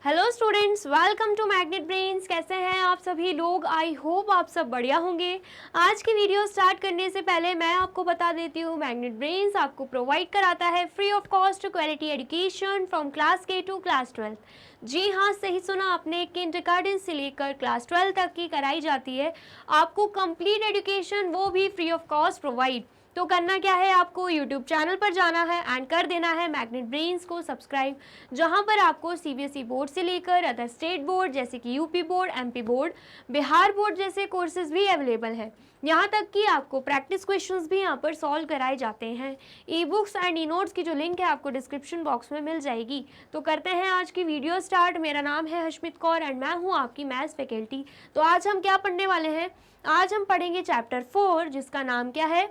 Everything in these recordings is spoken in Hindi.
Hello students, welcome to magnet brains. कैसे हैं आप सभी लोग? आई होप आप सब बढ़िया होंगे। आज की वीडियो स्टार्ट करने से पहले मैं आपको बता देती हूँ, मैग्नेट ब्रेन्स आपको प्रोवाइड कराता है free of cost quality education from class के टू क्लास 12। जी हाँ, सही सुना आपने, किंडरगार्टन से लेकर क्लास 12 तक की कराई जाती है आपको कंप्लीट एजुकेशन, वो भी फ्री ऑफ कॉस्ट प्रोवाइड। तो करना क्या है, आपको यूट्यूब चैनल पर जाना है एंड कर देना है मैग्नेट ब्रेन्स को सब्सक्राइब, जहां पर आपको सीबीएसई बोर्ड से लेकर अदर स्टेट बोर्ड जैसे कि UP board, MP board, Bihar board जैसे कोर्सेज भी अवेलेबल है। यहाँ तक कि आपको प्रैक्टिस क्वेश्चंस भी यहाँ पर सॉल्व कराए जाते हैं। E books and e notes की जो लिंक है आपको डिस्क्रिप्शन बॉक्स में मिल जाएगी। तो करते हैं आज की वीडियो स्टार्ट। मेरा नाम है हशमित कौर एंड मैं हूँ आपकी मैथ्स फैकल्टी। तो आज हम क्या पढ़ने वाले हैं? आज हम पढ़ेंगे चैप्टर 4, जिसका नाम क्या है,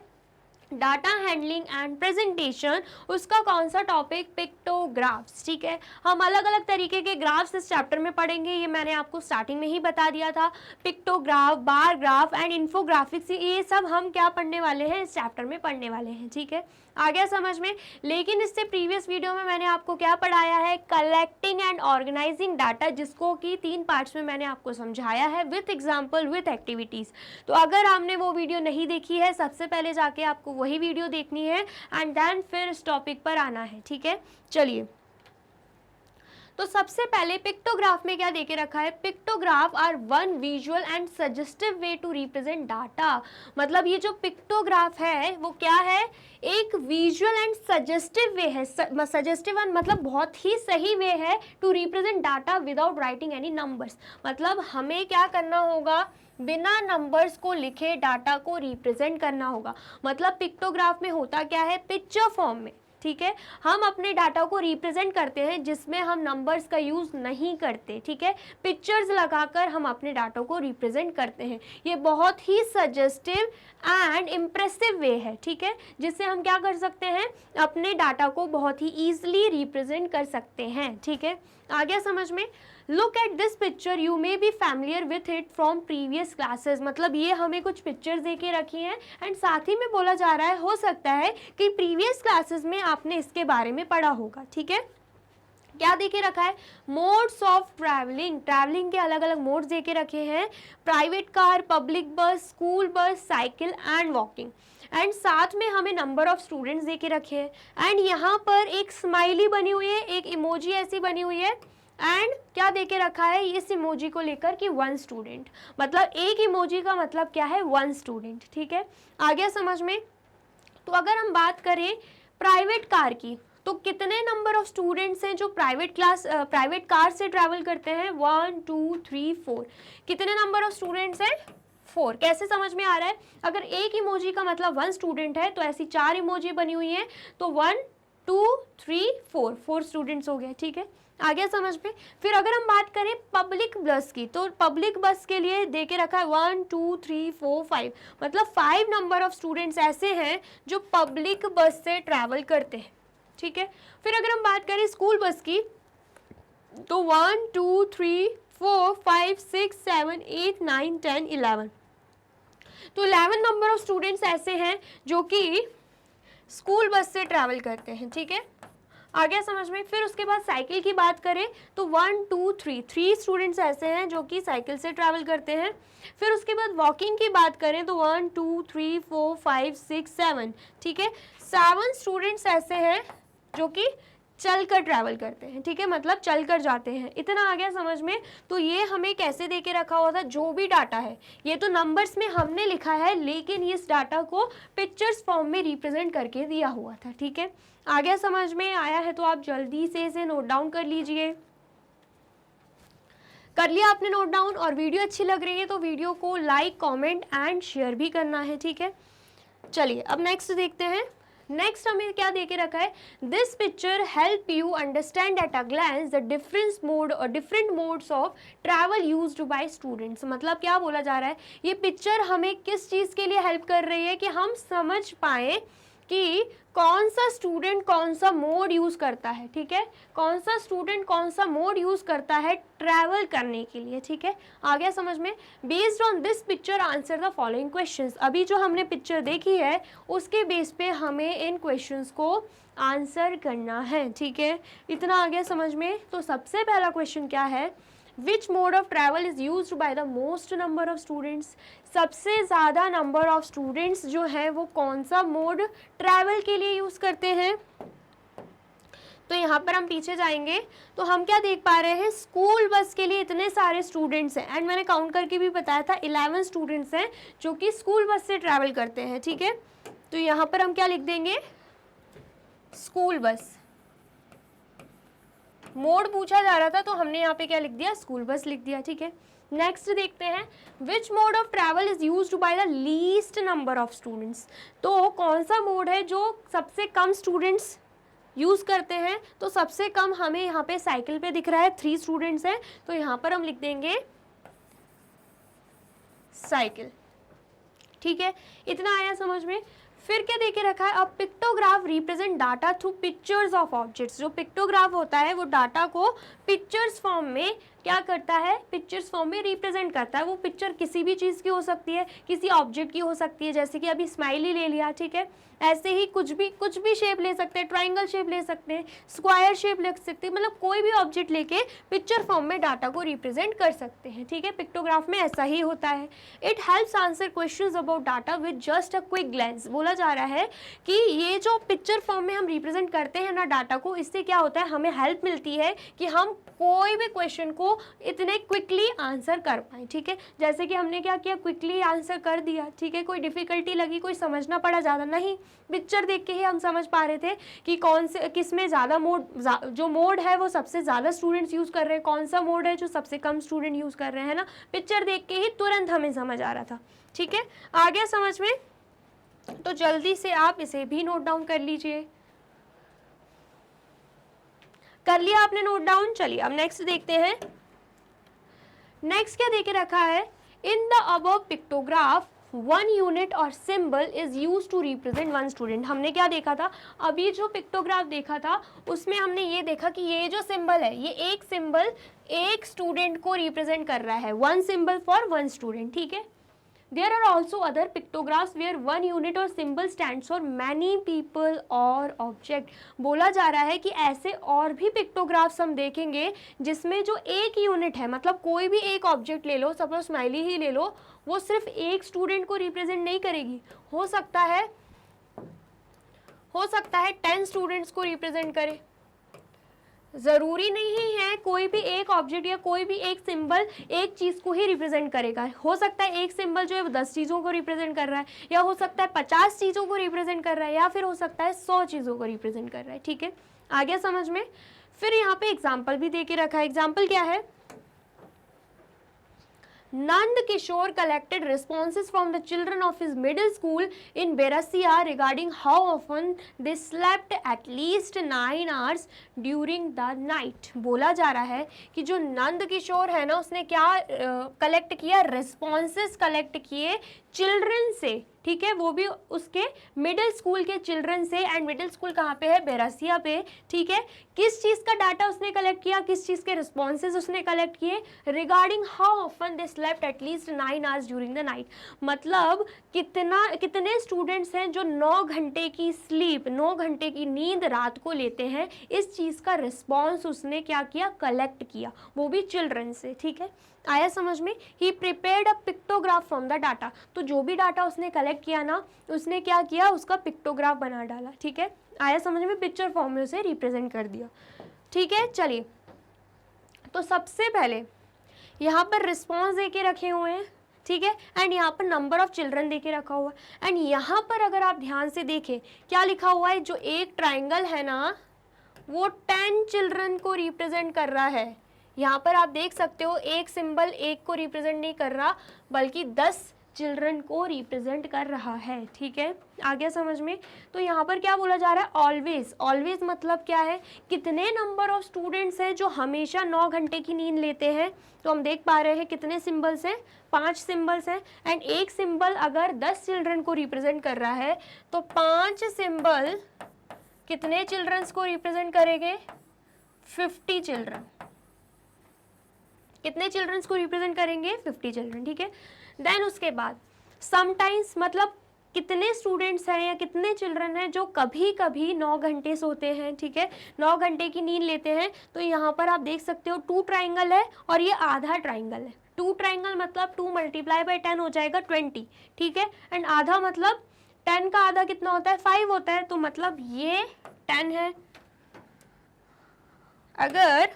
डाटा हैंडलिंग एंड प्रेजेंटेशन। उसका कौन सा टॉपिक? पिक्टोग्राफ्स। ठीक है, हम अलग अलग तरीके के ग्राफ्स इस चैप्टर में पढ़ेंगे, ये मैंने आपको स्टार्टिंग में ही बता दिया था। Pictograph, bar graph and infographics, ये सब हम क्या पढ़ने वाले हैं, इस चैप्टर में पढ़ने वाले हैं। ठीक है, आ गया समझ में? लेकिन इससे प्रीवियस वीडियो में मैंने आपको क्या पढ़ाया है, कलेक्टिंग एंड ऑर्गेनाइजिंग डाटा, जिसको कि 3 पार्ट्स में मैंने आपको समझाया है विथ एग्जाम्पल विथ एक्टिविटीज़। तो अगर आपने वो वीडियो नहीं देखी है, सबसे पहले जाके आपको वही वीडियो देखनी है एंड देन फिर इस टॉपिक पर आना है। ठीक है, चलिए। तो सबसे पहले पिक्टोग्राफ में क्या देके रखा है, pictograph are one visual and suggestive way to represent data. मतलब ये जो पिक्टोग्राफ है वो क्या है, एक विजुअल एंड सजेस्टिव वे है। सजेस्टिव मतलब बहुत ही सही वे है to represent data without writing any numbers. मतलब हमें क्या करना होगा, बिना नंबर्स को लिखे डाटा को रिप्रेजेंट करना होगा। मतलब पिक्टोग्राफ में होता क्या है, पिक्चर फॉर्म में, ठीक है, हम अपने डाटा को रिप्रेजेंट करते हैं जिसमें हम नंबर्स का यूज़ नहीं करते। ठीक है, पिक्चर्स लगाकर हम अपने डाटा को रिप्रेजेंट करते हैं। ये बहुत ही सजेस्टिव एंड इम्प्रेसिव वे है, ठीक है, जिससे हम क्या कर सकते हैं, अपने डाटा को बहुत ही ईजिली रिप्रेजेंट कर सकते हैं। ठीक है, आ गया समझ में? Look at this picture, you may be familiar with it from previous classes. मतलब ये हमें कुछ पिक्चर्स दे के रखी हैं एंड साथ ही में बोला जा रहा है, हो सकता है कि प्रीवियस क्लासेस में आपने इसके बारे में पढ़ा होगा। ठीक है, क्या देके रखा है, मोड्स ऑफ ट्रैवलिंग। ट्रैवलिंग के अलग अलग मोड्स देके रखे हैं, प्राइवेट कार, पब्लिक बस, school bus, cycle and walking. And साथ में हमें नंबर ऑफ स्टूडेंट्स देके रखे हैं एंड यहाँ पर एक स्माइली बनी हुई है, एक इमोजी ऐसी बनी हुई है एंड क्या देके रखा है इस इमोजी को लेकर कि 1 स्टूडेंट। मतलब एक इमोजी का मतलब क्या है, 1 स्टूडेंट। ठीक है, आ गया समझ में? तो अगर हम बात करें प्राइवेट कार की, तो कितने नंबर ऑफ स्टूडेंट्स हैं जो प्राइवेट कार से ट्रैवल करते हैं? 1 2 3 4। कितने नंबर ऑफ स्टूडेंट्स हैं? 4। कैसे समझ में आ रहा है? अगर एक इमोजी का मतलब 1 स्टूडेंट है तो ऐसी 4 इमोजी बनी हुई हैं, तो 1 2 3 4 स्टूडेंट्स हो गए। ठीक है, आ गया समझ में? फिर अगर हम बात करें पब्लिक बस की, तो पब्लिक बस के लिए देके रखा है 1 2 3 4 5। मतलब 5 नंबर ऑफ स्टूडेंट्स ऐसे हैं जो पब्लिक बस से ट्रैवल करते हैं। ठीक है, फिर अगर हम बात करें स्कूल बस की, तो 1 2 3 4 5 6 7 8 9 10 11। तो 11 नंबर ऑफ स्टूडेंट्स ऐसे हैं जो कि स्कूल बस से ट्रैवल करते हैं। ठीक है, आ गया समझ में? फिर उसके बाद साइकिल की बात करें तो 1 2 3 स्टूडेंट्स ऐसे हैं जो कि साइकिल से ट्रैवल करते हैं। फिर उसके बाद वॉकिंग की बात करें तो 1 2 3 4 5 6 7। ठीक है, 7 स्टूडेंट्स ऐसे हैं जो कि चलकर ट्रैवल करते हैं। ठीक है, मतलब चलकर जाते हैं। इतना आ गया समझ में? तो ये हमें कैसे देके रखा हुआ था, जो भी डाटा है, ये तो नंबर्स में हमने लिखा है, लेकिन इस डाटा को पिक्चर्स फॉर्म में रिप्रेजेंट करके दिया हुआ था। ठीक है, आ गया समझ में? आया है तो आप जल्दी से इसे नोट डाउन कर लीजिए। कर लिया आपने नोट डाउन? और वीडियो अच्छी लग रही है तो वीडियो को लाइक, कमेंट एंड शेयर भी करना है। ठीक है, चलिए अब नेक्स्ट देखते हैं। नेक्स्ट हमें क्या देके रखा है, this picture help you understand at a glance the different modes of travel used by students. मतलब क्या बोला जा रहा है, ये पिक्चर हमें किस चीज़ के लिए हेल्प कर रही है कि हम समझ पाएँ कि कौन सा स्टूडेंट कौन सा मोड यूज़ करता है, ठीक है, कौन सा स्टूडेंट कौन सा मोड यूज़ करता है ट्रैवल करने के लिए, ठीक है, आ गया समझ में। Based on this picture answer the following questions. अभी जो हमने पिक्चर देखी है उसके बेस पे हमें इन क्वेश्चंस को आंसर करना है, ठीक है, इतना आ गया समझ में। तो सबसे पहला क्वेश्चन क्या है, which mode of travel is used by the most number of students. सबसे ज़्यादा नंबर ऑफ स्टूडेंट्स जो हैं वो कौन सा मोड ट्रैवल के लिए यूज़ करते हैं। तो यहाँ पर हम पीछे जाएंगे तो हम क्या देख पा रहे हैं, स्कूल बस के लिए इतने सारे स्टूडेंट्स हैं, एंड मैंने काउंट करके भी बताया था 11 स्टूडेंट्स हैं जो कि स्कूल बस से ट्रैवल करते हैं, ठीक है। तो यहाँ पर हम क्या लिख देंगे, स्कूल बस। मोड पूछा जा रहा था तो हमने यहाँ पे क्या लिख दिया, स्कूल बस लिख दिया, ठीक है। नेक्स्ट देखते हैं, which mode of travel is used by the least number of students. तो कौन सा मोड है जो सबसे कम स्टूडेंट्स यूज़ करते हैं। तो सबसे कम हमें यहाँ पे साइकिल पे दिख रहा है, 3 स्टूडेंट्स हैं, तो यहाँ पर हम लिख देंगे साइकिल, ठीक है, इतना आया समझ में। फिर क्या देके रखा है, अब pictograph represent data through pictures of objects. जो पिक्टोग्राफ होता है वो डाटा को पिक्चर्स फॉर्म में क्या करता है, पिक्चर्स फॉर्म में रिप्रेजेंट करता है। वो पिक्चर किसी भी चीज़ की हो सकती है, किसी ऑब्जेक्ट की हो सकती है, जैसे कि अभी स्माइली ले लिया, ठीक है, ऐसे ही कुछ भी शेप ले सकते हैं, ट्राइंगल शेप ले सकते हैं, स्क्वायर शेप ले सकते हैं, मतलब कोई भी ऑब्जेक्ट लेके पिक्चर फॉर्म में डाटा को रिप्रेजेंट कर सकते हैं, ठीक है। पिक्टोग्राफ में ऐसा ही होता है। It helps answer questions about data with just a quick glance. बोला जा रहा है कि ये जो पिक्चर फॉर्म में हम रिप्रेजेंट करते हैं ना डाटा को, इससे क्या होता है, हमें हेल्प मिलती है कि हम कोई भी क्वेश्चन को इतने क्विकली आंसर कर पाए, ठीक है। जैसे कि हमने क्या किया, क्विकली आंसर कर दिया, ठीक है, कोई डिफिकल्टी लगी, कोई समझना पड़ा ज़्यादा नहीं, पिक्चर देख के ही हम समझ पा रहे थे कि कौन से किस में ज़्यादा जो मोड है वो सबसे ज़्यादा स्टूडेंट्स यूज़ कर रहे हैं, कौन सा मोड है जो सबसे कम स्टूडेंट यूज़ कर रहे हैं ना, पिक्चर देख के ही तुरंत हमें समझ आ रहा था, ठीक है, आ गया समझ में। तो जल्दी से आप इसे भी नोट डाउन कर लीजिए। कर लिया आपने नोट डाउन, चलिए अब नेक्स्ट देखते हैं। नेक्स्ट क्या देके रखा है, in the above pictograph 1 unit और symbol is use to represent 1 student. हमने क्या देखा था, अभी जो पिक्टोग्राफ देखा था उसमें हमने ये देखा कि ये जो सिंबल है, ये एक सिंबल एक स्टूडेंट को रिप्रेजेंट कर रहा है, 1 सिंबल फॉर 1 स्टूडेंट, ठीक है। There are also other pictographs where 1 unit or symbol stands for many people or object। बोला जा रहा है कि ऐसे और भी पिक्टोग्राफ्स हम देखेंगे जिसमें जो एक यूनिट है, मतलब कोई भी एक ऑब्जेक्ट ले लो, सपोज स्माइली ही ले लो, वो सिर्फ एक स्टूडेंट को रिप्रेजेंट नहीं करेगी, हो सकता है 10 स्टूडेंट्स को रिप्रेजेंट करे। ज़रूरी नहीं है कोई भी एक ऑब्जेक्ट या कोई भी एक सिंबल एक चीज़ को ही रिप्रेजेंट करेगा। हो सकता है एक सिंबल जो है 10 चीज़ों को रिप्रेजेंट कर रहा है, या हो सकता है 50 चीज़ों को रिप्रेजेंट कर रहा है, या फिर हो सकता है 100 चीज़ों को रिप्रेजेंट कर रहा है, ठीक है, आ गया समझ में। फिर यहाँ पे एग्जाम्पल भी दे के रखा है। एग्जाम्पल क्या है, Nand Kishore collected responses from the children of his middle school in Berasia regarding how often they slept at least 9 hours during the night। बोला जा रहा है कि जो नंद किशोर है ना, उसने क्या कलेक्ट किया, रिस्पॉन्सेस कलेक्ट किए चिल्ड्रन से, ठीक है, वो भी उसके मिडिल स्कूल के चिल्ड्रन से। एंड मिडिल स्कूल कहाँ पे है, बेरसिया पे, ठीक है। किस चीज़ का डाटा उसने कलेक्ट किया, किस चीज़ के रिस्पॉन्सेज उसने कलेक्ट किए, regarding how often they slept at least 9 hours during the night. मतलब कितने स्टूडेंट्स हैं जो 9 घंटे की स्लीप, 9 घंटे की नींद रात को लेते हैं, इस चीज़ का रिस्पॉन्स उसने क्या किया, कलेक्ट किया, वो भी चिल्ड्रन से, ठीक है, आया समझ में। He prepared a pictograph from the data. तो जो भी डाटा उसने कलेक्ट किया ना, उसने क्या किया, उसका पिक्टोग्राफ बना डाला, ठीक है, आया समझ में, पिक्चर फॉर्म में उसे रिप्रेजेंट कर दिया, ठीक है। चलिए, तो सबसे पहले यहाँ पर रिस्पॉन्स दे के रखे हुए हैं, ठीक है, एंड यहाँ पर नंबर ऑफ चिल्ड्रन दे के रखा हुआ है। एंड यहाँ पर अगर आप ध्यान से देखें क्या लिखा हुआ है, जो एक ट्राइंगल है ना वो 10 चिल्ड्रन को रिप्रेजेंट कर रहा है। यहाँ पर आप देख सकते हो एक सिंबल एक को रिप्रेजेंट नहीं कर रहा, बल्कि 10 चिल्ड्रन को रिप्रेजेंट कर रहा है, ठीक है, आ गया समझ में। तो यहाँ पर क्या बोला जा रहा है, ऑलवेज। ऑलवेज मतलब क्या है, कितने नंबर ऑफ स्टूडेंट्स हैं जो हमेशा 9 घंटे की नींद लेते हैं। तो हम देख पा रहे हैं कितने सिंबल्स हैं, 5 सिंबल्स हैं, एंड एक सिंबल अगर 10 चिल्ड्रन को रिप्रेजेंट कर रहा है तो 5 सिंबल कितने चिल्ड्रंस को रिप्रेजेंट करेंगे, 50 चिल्ड्रन। कितने चिल्ड्रंस को रिप्रेजेंट करेंगे, 50 चिल्ड्रन, ठीक है। देन उसके बाद समटाइम्स मतलब कितने स्टूडेंट्स हैं या कितने चिल्ड्रन हैं जो कभी कभी 9 घंटे सोते हैं, ठीक है, 9 घंटे की नींद लेते हैं। तो यहाँ पर आप देख सकते हो 2 ट्राइंगल है और ये आधा ट्राइंगल है। 2 ट्राइंगल मतलब 2 × 10 हो जाएगा 20, ठीक है, एंड आधा मतलब 10 का आधा कितना होता है, 5 होता है। तो मतलब ये 10 है, अगर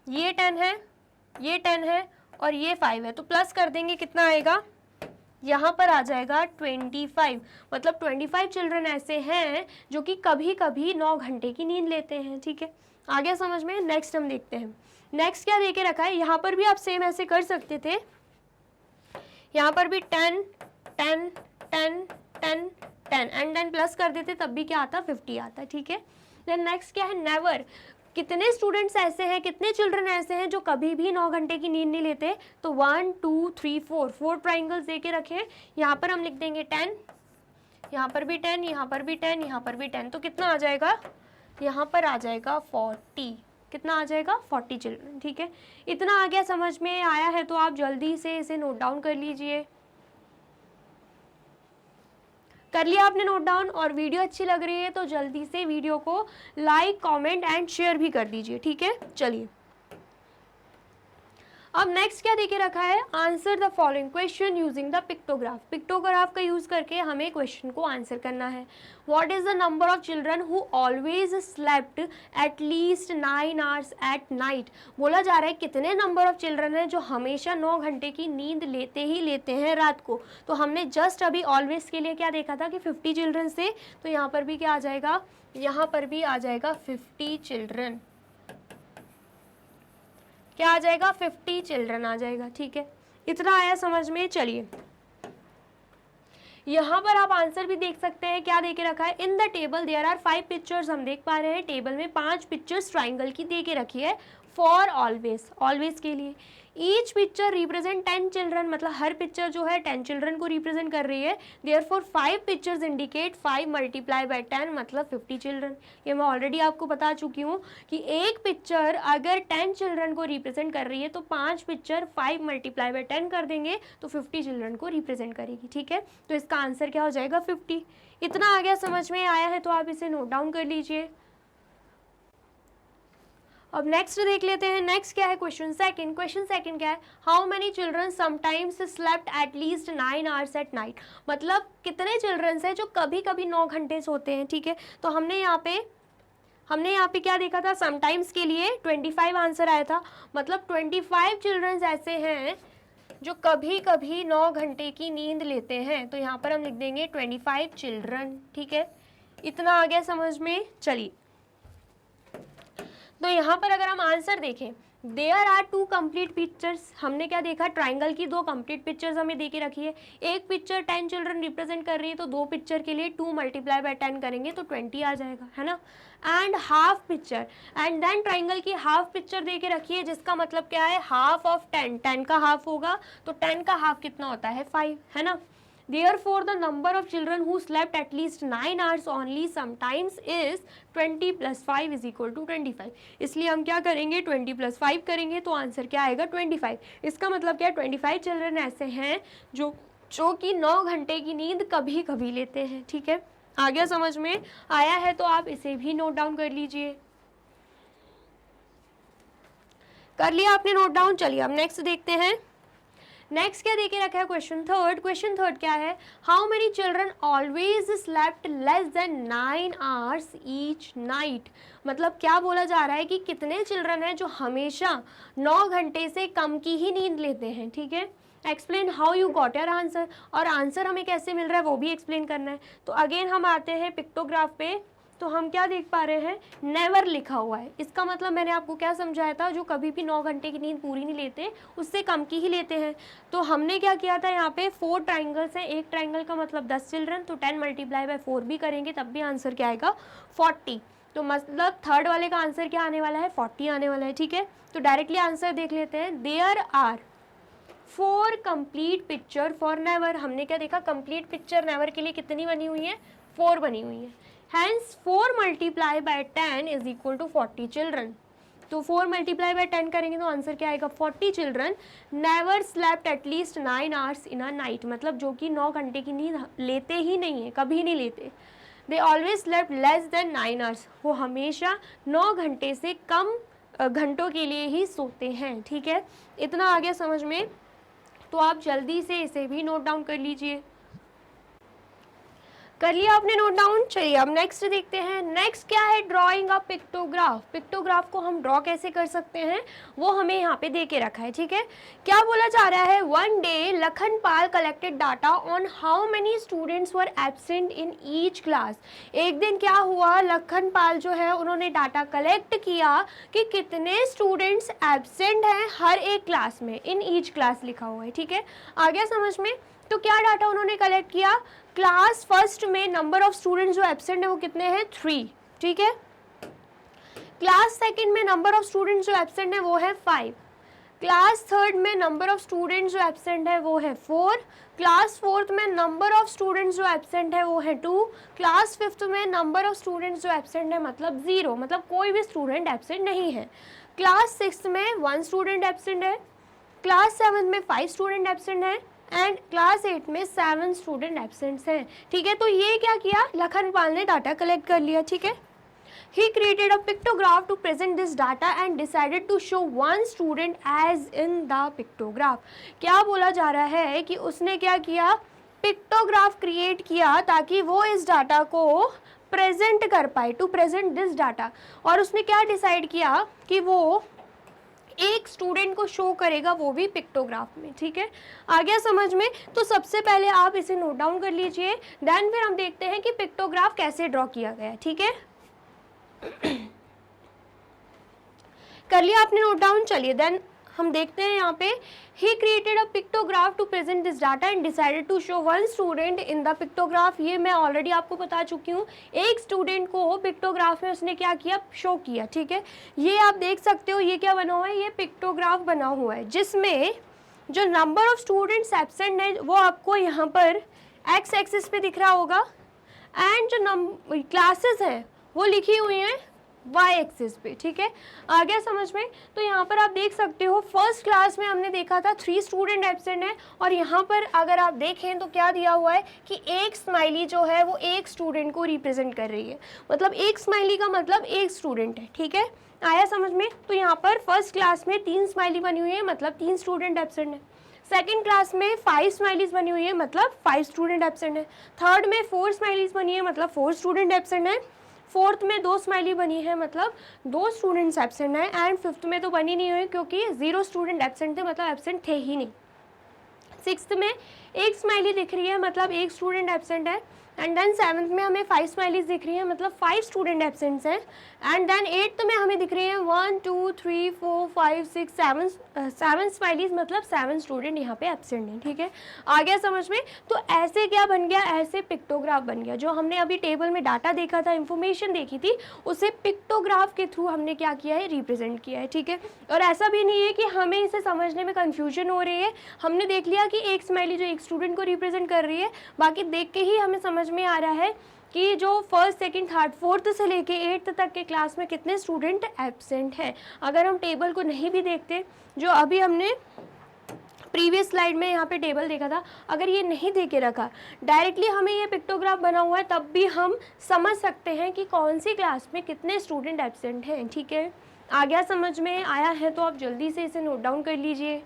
ये 10 है, ये 10 है और ये 5 है तो प्लस कर देंगे, कितना आएगा, यहाँ पर आ जाएगा 25। मतलब 25 चिल्ड्रन ऐसे हैं जो कि कभी कभी 9 घंटे की नींद लेते हैं, ठीक है, आ गया समझ में। नेक्स्ट हम देखते हैं, नेक्स्ट क्या देके रखा है, यहाँ पर भी आप सेम ऐसे कर सकते थे, यहाँ पर भी 10 10 10 10 10 एंड देन प्लस कर देते, तब भी क्या आता, 50 आता, ठीक है। देन नेक्स्ट क्या है, नेवर। कितने स्टूडेंट्स ऐसे हैं, कितने चिल्ड्रन ऐसे हैं जो कभी भी 9 घंटे की नींद नहीं लेते। तो 1 2 3 4 ट्राइंगल्स दे के रखे हैं। यहाँ पर हम लिख देंगे 10, यहाँ पर भी 10, यहाँ पर भी 10, यहाँ पर भी 10। तो कितना आ जाएगा, यहाँ पर आ जाएगा 40। कितना आ जाएगा, 40 चिल्ड्रन, ठीक है। इतना आ गया, समझ में आया है तो आप जल्दी से इसे नोट डाउन कर लीजिए। कर लिया आपने नोट डाउन, और वीडियो अच्छी लग रही है तो जल्दी से वीडियो को लाइक कमेंट एंड शेयर भी कर दीजिए, ठीक है। चलिए अब नेक्स्ट क्या देके रखा है, answer the following question using the pictograph. Pictograph का यूज करके हमें क्वेश्चन को आंसर करना है। What is the number of children who always slept at least 9 hours at night. बोला जा रहा है कितने नंबर ऑफ चिल्ड्रन है जो हमेशा 9 घंटे की नींद लेते ही लेते हैं रात को। तो हमने जस्ट अभी ऑलवेज के लिए क्या देखा था कि 50 चिल्ड्रन से, तो यहाँ पर भी क्या आ जाएगा, यहाँ पर भी आ जाएगा 50 चिल्ड्रन। क्या आ जाएगा, 50 चिल्ड्रन आ जाएगा, ठीक है। इतना आया समझ में। चलिए यहाँ पर आप आंसर भी देख सकते हैं, क्या देके रखा है, in the table there are 5 pictures. हम देख पा रहे हैं टेबल में 5 पिक्चर्स ट्राइंगल की दे के रखी है फॉर ऑलवेज, ऑलवेज के लिए। ईच पिक्चर रिप्रेजेंट 10 चिल्ड्रन, मतलब हर पिक्चर जो है 10 चिल्ड्रन को रिप्रेजेंट कर रही है। देयरफॉर 5 पिक्चर्स इंडिकेट 5 × 10 मतलब 50 चिल्ड्रन। ये मैं ऑलरेडी आपको बता चुकी हूँ कि एक पिक्चर अगर 10 चिल्ड्रन को रिप्रेजेंट कर रही है तो 5 पिक्चर 5 × 10 कर देंगे तो 50 चिल्ड्रन को रिप्रेजेंट करेगी, ठीक है। तो इसका आंसर क्या हो जाएगा, 50। इतना आ गया, समझ में आया है तो आप इसे नोट डाउन कर लीजिए। अब नेक्स्ट देख लेते हैं, नेक्स्ट क्या है, क्वेश्चन सेकंड। क्वेश्चन सेकंड क्या है, how many children sometimes slept at least 9 hours at night. मतलब कितने चिल्ड्रन हैं जो कभी कभी 9 घंटे सोते हैं, ठीक है। तो हमने यहाँ पे क्या देखा था, समटाइम्स के लिए 25 आंसर आया था। मतलब 25 चिल्ड्रन ऐसे हैं जो कभी कभी 9 घंटे की नींद लेते हैं। तो यहाँ पर हम लिख देंगे 25 चिल्ड्रन, ठीक है। इतना आ गया समझ में। चलिए तो यहाँ पर अगर हम आंसर देखें, देयर आर 2 कंप्लीट पिक्चर्स। हमने क्या देखा, ट्राइंगल की 2 कंप्लीट पिक्चर्स हमें दे के रखी है। एक पिक्चर 10 चिल्ड्रन रिप्रेजेंट कर रही है तो 2 पिक्चर के लिए 2 × 10 करेंगे तो 20 आ जाएगा, है ना। And half picture, and then triangle की हाफ पिक्चर दे के रखी है, जिसका मतलब क्या है, हाफ ऑफ 10, 10 का हाफ होगा तो 10 का हाफ कितना होता है, 5, है ना। Therefore, the number of children who slept at least 9 hours only sometimes is 20 + 5 = 25। इसलिए हम क्या करेंगे, 20 + 5 करेंगे तो आंसर क्या आएगा, 25। इसका मतलब क्या है, 25 चिल्ड्रन ऐसे हैं जो कि 9 घंटे की नींद कभी कभी लेते हैं, ठीक है। आ गया समझ में आया है तो आप इसे भी नोट डाउन कर लीजिए। कर लिया आपने नोट डाउन। चलिए अब नेक्स्ट देखते हैं। नेक्स्ट क्या देके रखा है, क्वेश्चन थर्ड। क्वेश्चन थर्ड क्या है, how many children always slept less than 9 hours each night. मतलब क्या बोला जा रहा है कि कितने चिल्ड्रन हैं जो हमेशा 9 घंटे से कम की ही नींद लेते हैं, ठीक है। Explain how you got your answer, और आंसर हमें कैसे मिल रहा है वो भी एक्सप्लेन करना है। तो अगेन हम आते हैं पिक्टोग्राफ पे। तो हम क्या देख पा रहे हैं, नेवर लिखा हुआ है। इसका मतलब मैंने आपको क्या समझाया था, जो कभी भी 9 घंटे की नींद पूरी नहीं लेते उससे कम की ही लेते हैं। तो हमने क्या किया था, यहाँ पे 4 ट्राइंगल्स हैं, एक ट्राइंगल का मतलब 10 चिल्ड्रन, तो 10 मल्टीप्लाई बाय 4 भी करेंगे तब भी आंसर क्या आएगा, 40। तो मतलब थर्ड वाले का आंसर क्या आने वाला है, 40 आने वाला है। ठीक है, तो डायरेक्टली आंसर देख लेते हैं। There are 4 complete picture for never. हमने क्या देखा, कंप्लीट पिक्चर नेवर के लिए कितनी बनी हुई है, 4 बनी हुई है। Hence 4 multiply by 10 is equal to 40 children. तो 4 मल्टीप्लाई बाय 10 करेंगे तो आंसर क्या आएगा, 40 children never slept at least 9 hours in a night. मतलब जो कि 9 घंटे की नींद लेते ही नहीं है, कभी नहीं लेते। They always slept less than 9 hours. वो हमेशा 9 घंटे से कम घंटों के लिए ही सोते हैं। ठीक है, इतना आ गया समझ में। तो आप जल्दी से इसे भी नोट डाउन कर लीजिए। कर लिया आपने नोट डाउन। चलिए अब नेक्स्ट देखते हैं। नेक्स्ट क्या है, ड्राइंग अ पिक्टोग्राफ। पिक्टोग्राफ को हम ड्रॉ कैसे कर सकते हैं वो हमें यहाँ पे दे के रखा है। ठीक है, क्या बोला जा रहा है, one day Lakhan Pal collected data on how many students were absent in each class. एक दिन क्या हुआ, लखन पाल जो है उन्होंने डाटा कलेक्ट किया कि कितने स्टूडेंट्स एब्सेंट हैं हर एक क्लास में। इन ईच क्लास लिखा हुआ है। ठीक है, आ गया समझ में। तो क्या डाटा उन्होंने कलेक्ट किया, क्लास फर्स्ट में नंबर ऑफ स्टूडेंट्स जो एब्सेंट है वो कितने हैं, 3। ठीक है, क्लास सेकंड में नंबर ऑफ स्टूडेंट्स जो एब्सेंट है वो है 5। क्लास थर्ड में नंबर ऑफ स्टूडेंट्स जो एब्सेंट है वो है 4। क्लास फोर्थ में नंबर ऑफ स्टूडेंट्स जो एब्सेंट है वो है 2। क्लास फिफ्थ में नंबर ऑफ स्टूडेंट्स जो एब्सेंट है मतलब 0, मतलब कोई भी स्टूडेंट एब्सेंट नहीं है। क्लास सिक्स में 1 स्टूडेंट एब्सेंट है। क्लास 7 में 5 स्टूडेंट एब्सेंट है एंड क्लास 8 में 7 स्टूडेंट एब्सेंट्स हैं। ठीक है, तो ये क्या किया, लखन पाल ने डाटा कलेक्ट कर लिया। ठीक है, he created a pictograph to present this data and decided to show 1 student as in the pictograph. क्या बोला जा रहा है कि उसने क्या किया, पिक्टोग्राफ क्रिएट किया ताकि वो इस डाटा को प्रेजेंट कर पाए, टू प्रेजेंट दिस डाटा। और उसने क्या डिसाइड किया कि वो एक स्टूडेंट को शो करेगा, वो भी पिक्टोग्राफ में। ठीक है, आ गया समझ में। तो सबसे पहले आप इसे नोट डाउन कर लीजिए, देन फिर हम देखते हैं कि पिक्टोग्राफ कैसे ड्रॉ किया गया। ठीक है, कर लिया आपने नोट डाउन। चलिए देन हम देखते हैं यहाँ पे, he created a pictograph to present this data and decided to show 1 student in the pictograph. ये मैं ऑलरेडी आपको बता चुकी हूँ, एक स्टूडेंट को पिक्टोग्राफ में उसने क्या किया, शो किया। ठीक है, ये आप देख सकते हो, ये क्या बना हुआ है, ये पिक्टोग्राफ बना हुआ है जिसमें जो नंबर ऑफ स्टूडेंट्स एब्सेंट है वो आपको यहाँ पर एक्स एक्सिस पे दिख रहा होगा एंड जो क्लासेस हैं वो लिखी हुई हैं वाई एक्सिस पे। ठीक है, आ गया समझ में। तो यहाँ पर आप देख सकते हो, फर्स्ट क्लास में हमने देखा था 3 स्टूडेंट एब्सेंट है और यहाँ पर अगर आप देखें तो क्या दिया हुआ है कि एक स्माइली जो है वो एक स्टूडेंट को रिप्रेजेंट कर रही है। मतलब एक स्माइली का मतलब एक स्टूडेंट है। ठीक है, आया समझ में। तो यहाँ पर फर्स्ट क्लास में 3 स्माइली बनी हुई है, मतलब 3 स्टूडेंट एब्सेंट है। सेकेंड क्लास में 5 स्माइलीज बनी हुई है, मतलब 5 स्टूडेंट एब्सेंट है। थर्ड में 4 स्माइलीज बनी है, मतलब 4 स्टूडेंट एब्सेंट है। फोर्थ में 2 स्माइली बनी है, मतलब 2 स्टूडेंट्स एब्सेंट है। एंड फिफ्थ में तो बनी नहीं हुई क्योंकि 0 स्टूडेंट एब्सेंट थे, मतलब एब्सेंट थे ही नहीं। सिक्स्थ में 1 स्माइली दिख रही है, मतलब 1 स्टूडेंट एब्सेंट है। एंड देन सेवन्थ में हमें 5 स्माइलीज दिख रही है, मतलब 5 स्टूडेंट एब्सेंट्स हैं। एंड देन एट्थ में हमें दिख रही है 1 2 3 4 5 6 7 स्माइलीज, मतलब 7 स्टूडेंट यहाँ पे एब्सेंट हैं। ठीक है, आ गया समझ में। तो ऐसे क्या बन गया, ऐसे पिक्टोग्राफ बन गया। जो हमने अभी टेबल में डाटा देखा था, इन्फॉर्मेशन देखी थी, उसे पिक्टोग्राफ के थ्रू हमने क्या किया है, रिप्रेजेंट किया है। ठीक है, और ऐसा भी नहीं है कि हमें इसे समझने में कन्फ्यूजन हो रही है। हमने देख लिया कि एक स्माइली जो एक स्टूडेंट को रिप्रेजेंट कर रही है, बाकी देख के ही हमें समझ में आ रहा है कि जो फर्स्ट सेकंड थर्ड फोर्थ से लेके 8th तक के क्लास में कितने स्टूडेंट एब्सेंट हैं। अगर हम टेबल को नहीं भी देखते, जो अभी हमने प्रीवियस स्लाइड में यहाँ पे टेबल देखा था, अगर ये नहीं दे के रखा, डायरेक्टली हमें ये पिक्टोग्राफ बना हुआ है, तब भी हम समझ सकते हैं कि कौन सी क्लास में कितने स्टूडेंट एब्सेंट हैं। ठीक है, आ गया समझ में। आया है तो आप जल्दी से इसे नोट डाउन कर लीजिए।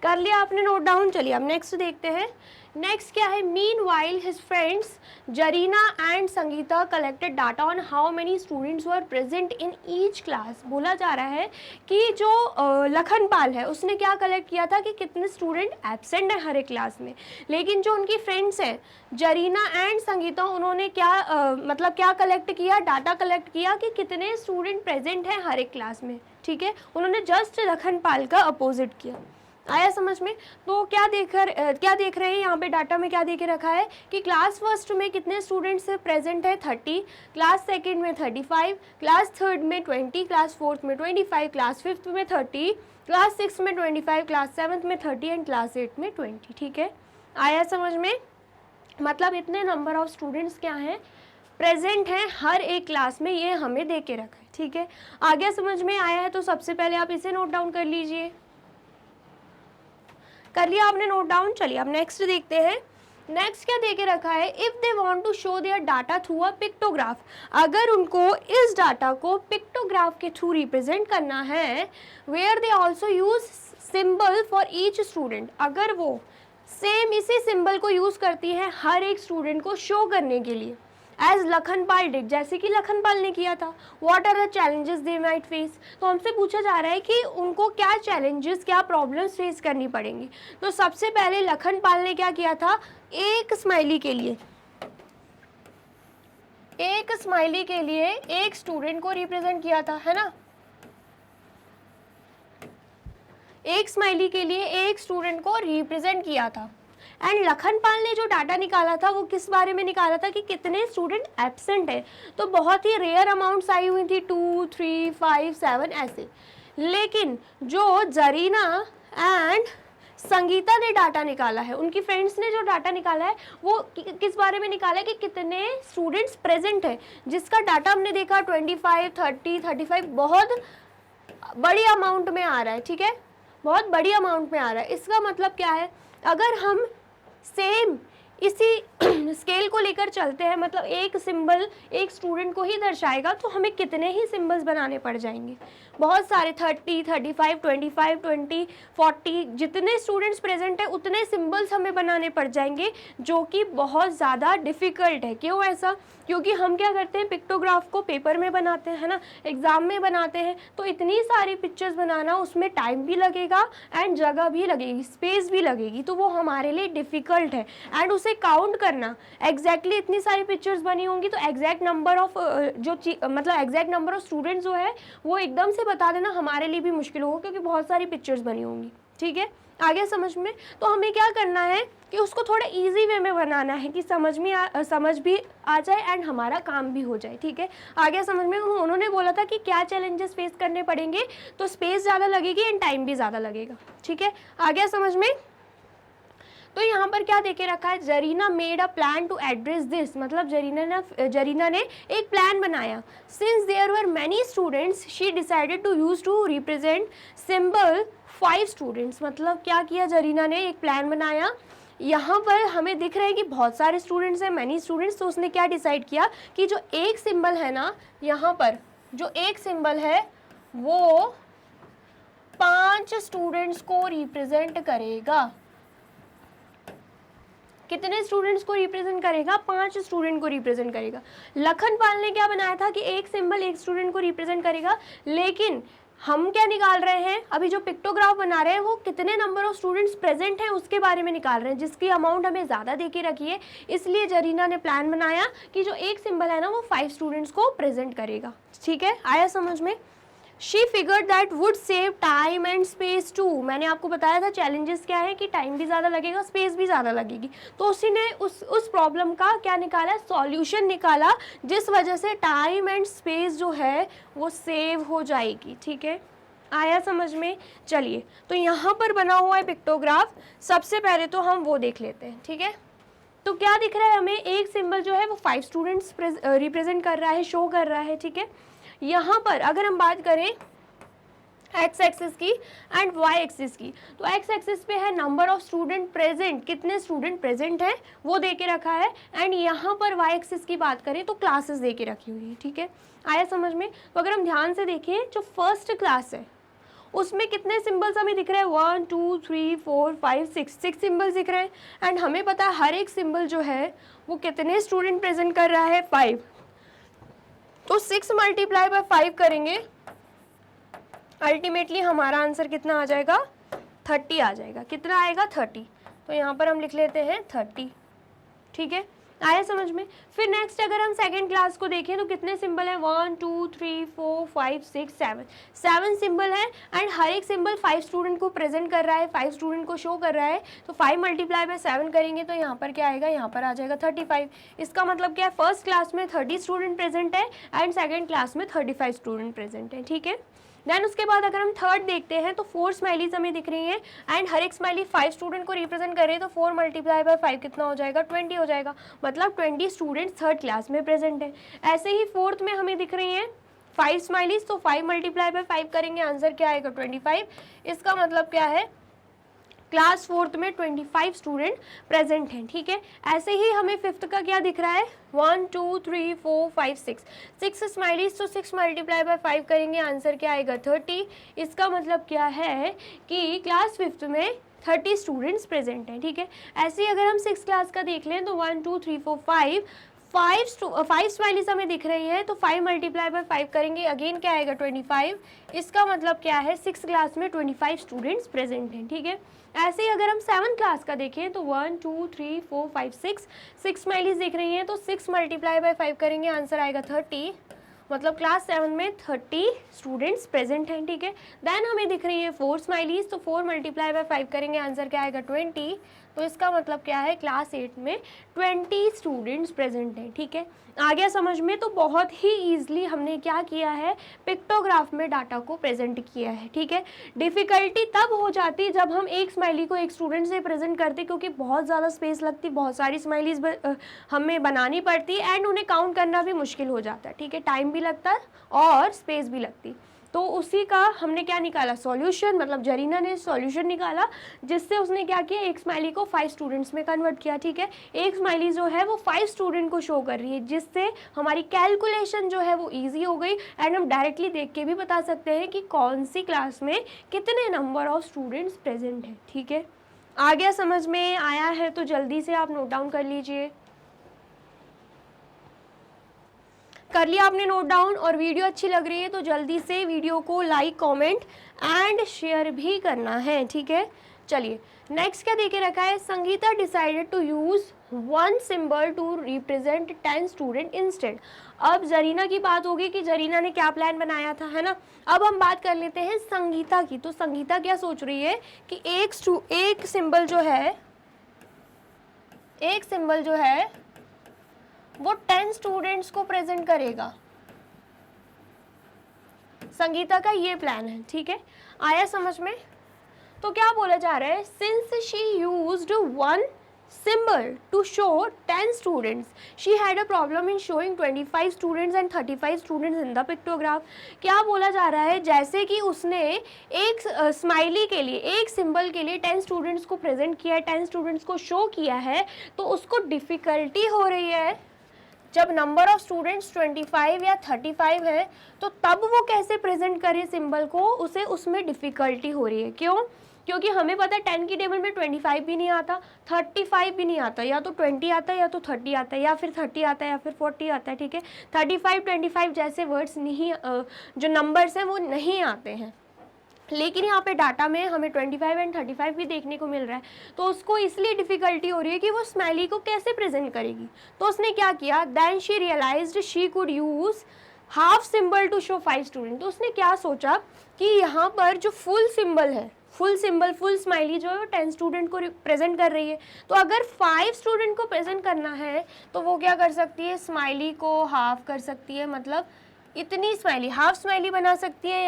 कर लिया आपने नोट डाउन। चलिए अब नेक्स्ट देखते हैं। नेक्स्ट क्या है, mean while his friends Zarina and Sangeeta collected data on how many students were present in each class. बोला जा रहा है कि जो लखनपाल है उसने क्या कलेक्ट किया था कि कितने स्टूडेंट एब्सेंट है हर एक क्लास में, लेकिन जो उनकी फ्रेंड्स हैं जरीना एंड संगीता उन्होंने क्या मतलब क्या कलेक्ट किया, डाटा कलेक्ट किया कि कितने स्टूडेंट प्रेजेंट हैं हर एक क्लास में। ठीक है, उन्होंने जस्ट लखनपाल का अपोजिट किया। आया समझ में? तो क्या देख रहे हैं यहाँ पे डाटा में क्या दे के रखा है कि क्लास फर्स्ट में कितने स्टूडेंट्स प्रेजेंट है 30, क्लास सेकंड में 35, क्लास थर्ड में 20, क्लास फोर्थ में 25, क्लास फिफ्थ में 30, क्लास सिक्स में 25, क्लास सेवन्थ में 30 एंड क्लास एट में 20। ठीक है, आया समझ में? मतलब इतने नंबर ऑफ स्टूडेंट्स क्या हैं प्रेजेंट हैं हर एक क्लास में, ये हमें दे के रखा है। ठीक है, आगे समझ में आया है तो सबसे पहले आप इसे नोट डाउन कर लीजिए। कर लिया आपने नोट डाउन। चलिए अब नेक्स्ट देखते हैं। नेक्स्ट क्या दे के रखा है, if they want to show their data through a pictograph, अगर उनको इस डाटा को पिक्टोग्राफ के थ्रू रिप्रेजेंट करना है, where they also use symbol for each student, अगर वो सेम इसी सिंबल को यूज़ करती है हर एक स्टूडेंट को शो करने के लिए, एज लखनपाल डिड, जैसे कि लखनपाल ने किया था। What are the challenges they might face, तो हमसे पूछा जा रहा है कि उनको क्या चैलेंजेस, क्या प्रॉब्लम्स फेस करनी पड़ेंगी। तो सबसे पहले लखनपाल ने क्या किया था, एक स्माइली के लिए एक स्टूडेंट को रिप्रेजेंट किया था, है ना। एक स्माइली के लिए एक स्टूडेंट को रिप्रेजेंट किया था। एंड लखनपाल ने जो डाटा निकाला था वो किस बारे में निकाला था कि कितने स्टूडेंट एब्सेंट है। तो बहुत ही रेयर अमाउंट्स आई हुई थी, 2, 3, 5, 7 ऐसे। लेकिन जो जरीना एंड संगीता ने डाटा निकाला है, उनकी फ्रेंड्स ने जो डाटा निकाला है वो किस बारे में निकाला है कि कितने स्टूडेंट्स प्रेजेंट है, जिसका डाटा हमने देखा 25, 30, 35 बहुत बड़ी अमाउंट में आ रहा है। ठीक है, बहुत बड़ी अमाउंट में आ रहा है। इसका मतलब क्या है, अगर हम सेम इसी स्केल को लेकर चलते हैं, मतलब एक सिंबल एक स्टूडेंट को ही दर्शाएगा, तो हमें कितने ही सिंबल्स बनाने पड़ जाएंगे, बहुत सारे 30, 35, 25, 20, 40 जितने स्टूडेंट्स प्रेजेंट है उतने सिंबल्स हमें बनाने पड़ जाएंगे, जो कि बहुत ज़्यादा डिफ़िकल्ट है। क्यों ऐसा? क्योंकि हम क्या करते हैं, पिक्टोग्राफ को पेपर में बनाते हैं, है ना, एग्ज़ाम में बनाते हैं, तो इतनी सारी पिक्चर्स बनाना उसमें टाइम भी लगेगा एंड जगह भी लगेगी, स्पेस भी लगेगी, तो वो हमारे लिए डिफ़िकल्ट है। एंड उसे काउंट करना, एग्जैक्टली इतनी सारी पिक्चर्स बनी होंगी तो एग्जैक्ट नंबर ऑफ मतलब एग्जैक्ट नंबर ऑफ स्टूडेंट्स जो है वो एकदम से बता देना हमारे लिए भी मुश्किल होगा, क्योंकि बहुत सारी पिक्चर्स बनी होंगी। ठीक है, आगे समझ में? तो हमें क्या करना है कि उसको थोड़ा इजी वे में बनाना है कि समझ भी आ जाए एंड हमारा काम भी हो जाए। ठीक है, आगे समझ में? उन्होंने बोला था कि क्या चैलेंजेस फेस करने पड़ेंगे, तो स्पेस ज़्यादा लगेगी एंड टाइम भी ज़्यादा लगेगा। ठीक है, आगे समझ में? तो यहाँ पर क्या देके रखा है, Zarina made a plan to address this, मतलब जरीना ने एक प्लान बनाया। Since there were many students she decided to use to represent symbol 5 students. मतलब क्या किया जरीना ने, एक प्लान बनाया। यहाँ पर हमें दिख रहा है कि बहुत सारे स्टूडेंट्स हैं, मैनी स्टूडेंट्स, तो उसने क्या डिसाइड किया कि जो एक सिंबल है ना, यहाँ पर जो एक सिंबल है वो 5 स्टूडेंट्स को रिप्रेजेंट करेगा। कितने स्टूडेंट्स को रिप्रेजेंट करेगा? 5 स्टूडेंट को रिप्रेजेंट करेगा। लखनपाल ने क्या बनाया था कि एक सिंबल एक स्टूडेंट को रिप्रेजेंट करेगा, लेकिन हम क्या निकाल रहे हैं, अभी जो पिक्टोग्राफ बना रहे हैं वो कितने नंबर ऑफ स्टूडेंट्स प्रेजेंट हैं उसके बारे में निकाल रहे हैं, जिसकी अमाउंट हमें ज़्यादा दे के रखी है। इसलिए जरीना ने प्लान बनाया कि जो एक सिंबल है ना वो 5 स्टूडेंट्स को प्रेजेंट करेगा। ठीक है, आया समझ में? She figured that would save time and space too. मैंने आपको बताया था चैलेंजेस क्या है कि टाइम भी ज़्यादा लगेगा, स्पेस भी ज़्यादा लगेगी। तो उसी ने उस प्रॉब्लम का क्या निकाला, सॉल्यूशन निकाला, जिस वजह से टाइम एंड स्पेस जो है वो सेव हो जाएगी। ठीक है, आया समझ में? चलिए, तो यहाँ पर बना हुआ है पिक्टोग्राफ। सबसे पहले तो हम वो देख लेते हैं। ठीक है, तो क्या दिख रहा है हमें, एक सिंबल जो है वो 5 स्टूडेंट्स रिप्रेजेंट कर रहा है, शो कर रहा है। ठीक है, यहाँ पर अगर हम बात करें एक्स एक्सिस की एंड वाई एक्सिस की, तो एक्स एक्सिस पे है नंबर ऑफ स्टूडेंट प्रेजेंट, कितने स्टूडेंट प्रेजेंट हैं वो दे के रखा है। एंड यहाँ पर वाई एक्सिस की बात करें तो क्लासेस दे के रखी हुई है। ठीक है, आया समझ में? तो अगर हम ध्यान से देखें, जो फर्स्ट क्लास है उसमें कितने सिंबल्स हमें दिख रहे हैं, 1 2 3 4 5 6 सिंबल्स दिख रहे हैं। एंड हमें पता है हर एक सिंबल जो है वो कितने स्टूडेंट प्रेजेंट कर रहा है, 5। तो 6 मल्टीप्लाई बाय 5 करेंगे, अल्टीमेटली हमारा आंसर कितना आ जाएगा, 30 आ जाएगा। कितना आएगा, 30। तो यहाँ पर हम लिख लेते हैं 30। ठीक है, आया समझ में। फिर नेक्स्ट अगर हम सेकंड क्लास को देखें तो कितने सिंबल हैं, 1 2 3 4 5 6 7 सिंबल है। एंड हर एक सिंबल 5 स्टूडेंट को प्रेजेंट कर रहा है, 5 स्टूडेंट को शो कर रहा है। तो 5 मल्टीप्लाई बाय 7 करेंगे तो यहाँ पर क्या आएगा, यहाँ पर आ जाएगा 35। इसका मतलब क्या है, फर्स्ट क्लास में 30 स्टूडेंट प्रेजेंट है एंड सेकेंड क्लास में 35 स्टूडेंट प्रेजेंट है। ठीक है, देन उसके बाद अगर हम थर्ड देखते हैं तो 4 स्माइलीज हमें दिख रही हैं एंड हर एक स्माइली 5 स्टूडेंट को रिप्रेजेंट कर रहे हैं। तो 4 मल्टीप्लाई बाय 5 कितना हो जाएगा, 20 हो जाएगा। मतलब 20 स्टूडेंट्स थर्ड क्लास में प्रेजेंट हैं। ऐसे ही फोर्थ में हमें दिख रही हैं 5 स्माइलीज, तो 5 मल्टीप्लाई बाय 5 करेंगे, आंसर क्या आएगा, 25। इसका मतलब क्या है, क्लास फोर्थ में 25 स्टूडेंट प्रेजेंट हैं। ठीक है, ऐसे ही हमें फिफ्थ का क्या दिख रहा है, 1 2 3 4 5 6 स्माइलीज, तो 6 मल्टीप्लाई बाय 5 करेंगे, आंसर क्या आएगा, 30। इसका मतलब क्या है कि क्लास फिफ्थ में 30 स्टूडेंट्स प्रेजेंट हैं। ठीक है, ऐसे ही अगर हम 6 क्लास का देख लें तो 1 2 3 4 5 स्माइलीज हमें दिख रही है। तो 5 मल्टीप्लाई बाय 5 करेंगे, अगेन क्या आएगा, 25। इसका मतलब क्या है, 6 क्लास में 25 स्टूडेंट्स प्रेजेंट हैं। ठीक है, ऐसे ही अगर हम 7 क्लास का देखें तो 1 2 3 4 5 6 स्माइलीज दिख रही हैं। तो 6 मल्टीप्लाई बाय 5 करेंगे, आंसर आएगा 30। मतलब क्लास 7 में 30 स्टूडेंट्स प्रेजेंट हैं। ठीक है, देन हमें दिख रही है 4 स्माइलीज, तो 4 मल्टीप्लाई बाय 5 करेंगे, आंसर क्या आएगा, 20। तो इसका मतलब क्या है, क्लास 8 में 20 स्टूडेंट्स प्रेजेंट हैं। ठीक है, आ गया समझ में। तो बहुत ही ईजिली हमने क्या किया है, पिक्टोग्राफ में डाटा को प्रेजेंट किया है। ठीक है, डिफ़िकल्टी तब हो जाती जब हम एक स्माइली को एक स्टूडेंट से प्रेजेंट करते, क्योंकि बहुत ज़्यादा स्पेस लगती, बहुत सारी स्माइलीज हमें बनानी पड़ती एंड उन्हें काउंट करना भी मुश्किल हो जाता है। ठीक है, टाइम भी लगता है और स्पेस भी लगती। तो उसी का हमने क्या निकाला, सॉल्यूशन। मतलब जरीना ने सॉल्यूशन निकाला जिससे उसने क्या किया, एक स्माइली को 5 स्टूडेंट्स में कन्वर्ट किया। ठीक है, एक स्माइली जो है वो 5 स्टूडेंट को शो कर रही है, जिससे हमारी कैलकुलेशन जो है वो इजी हो गई एंड हम डायरेक्टली देख के भी बता सकते हैं कि कौन सी क्लास में कितने नंबर ऑफ स्टूडेंट्स प्रेजेंट हैं। ठीक है, आ गया समझ में, आया है तो जल्दी से आप नोट डाउन कर लीजिए। कर लिया आपने नोट डाउन, और वीडियो अच्छी लग रही है तो जल्दी से वीडियो को लाइक कमेंट एंड शेयर भी करना है। ठीक है, चलिए नेक्स्ट क्या देके रखा है, Sangeeta decided to use 1 symbol to represent 10 student instead. अब जरीना की बात होगी कि जरीना ने क्या प्लान बनाया था, है ना। अब हम बात कर लेते हैं संगीता की। तो संगीता क्या सोच रही है कि एक सिंबल जो है वो 10 स्टूडेंट्स को प्रेजेंट करेगा। संगीता का ये प्लान है। ठीक है, आया समझ में। तो क्या बोला जा रहा है, since she used 1 symbol to show 10 students, she had a problem in showing 25 students and 35 students in the pictograph। क्या बोला जा रहा है, जैसे कि उसने एक स्माइली के लिए, एक सिंबल के लिए 10 स्टूडेंट्स को प्रेजेंट किया है, 10 स्टूडेंट्स को शो किया है, तो उसको डिफ़िकल्टी हो रही है। जब नंबर ऑफ स्टूडेंट्स 25 या 35 है तो तब वो कैसे प्रेजेंट करे सिंबल को, उसे उसमें डिफ़िकल्टी हो रही है। क्यों? क्योंकि हमें पता है 10 की टेबल में 25 भी नहीं आता, 35 भी नहीं आता, या तो 20 आता है या तो 30 आता है, या फिर 30 आता है या फिर 40 आता है। ठीक है, 35 25 जैसे वर्ड्स नहीं, जो नंबर्स हैं वो नहीं आते हैं। लेकिन यहाँ पे डाटा में हमें 25 एंड 35 भी देखने को मिल रहा है, तो उसको इसलिए डिफ़िकल्टी हो रही है कि वो स्माइली को कैसे प्रेजेंट करेगी। तो उसने क्या किया, then she realized she could use half symbol to show 5 student. तो उसने क्या सोचा कि यहाँ पर जो फुल सिंबल है, फुल स्माइली जो है वो 10 स्टूडेंट को प्रेजेंट कर रही है, तो अगर 5 स्टूडेंट को प्रेजेंट करना है तो वो क्या कर सकती है, स्माइली को हाफ कर सकती है। मतलब इतनी स्माइली, हाफ स्माइली बना सकती है।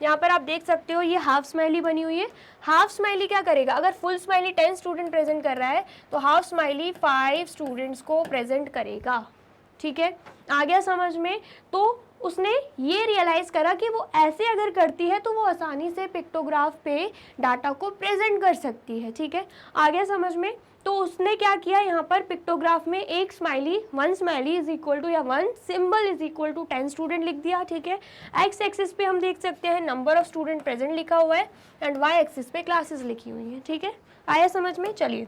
यहाँ पर आप देख सकते हो ये हाफ स्माइली बनी हुई है। हाफ स्माइली क्या करेगा, अगर फुल स्माइली 10 स्टूडेंट प्रेजेंट कर रहा है तो हाफ स्माइली 5 स्टूडेंट्स को प्रेजेंट करेगा। ठीक है, आ गया समझ में। तो उसने ये रियलाइज़ करा कि वो ऐसे अगर करती है तो वो आसानी से पिक्टोग्राफ पे डाटा को प्रेजेंट कर सकती है। ठीक है, आ गया समझ में। तो उसने क्या किया, यहाँ पर पिक्टोग्राफ में एक smiley, one smiley is equal to या one symbol is equal to 10 student लिख दिया, ठीक है। एक्स एक्सिस पे हम देख सकते हैं नंबर ऑफ स्टूडेंट प्रेजेंट लिखा हुआ है एंड वाई एक्सिस पे क्लासेस लिखी हुई हैं, ठीक है। आया समझ में? चलिए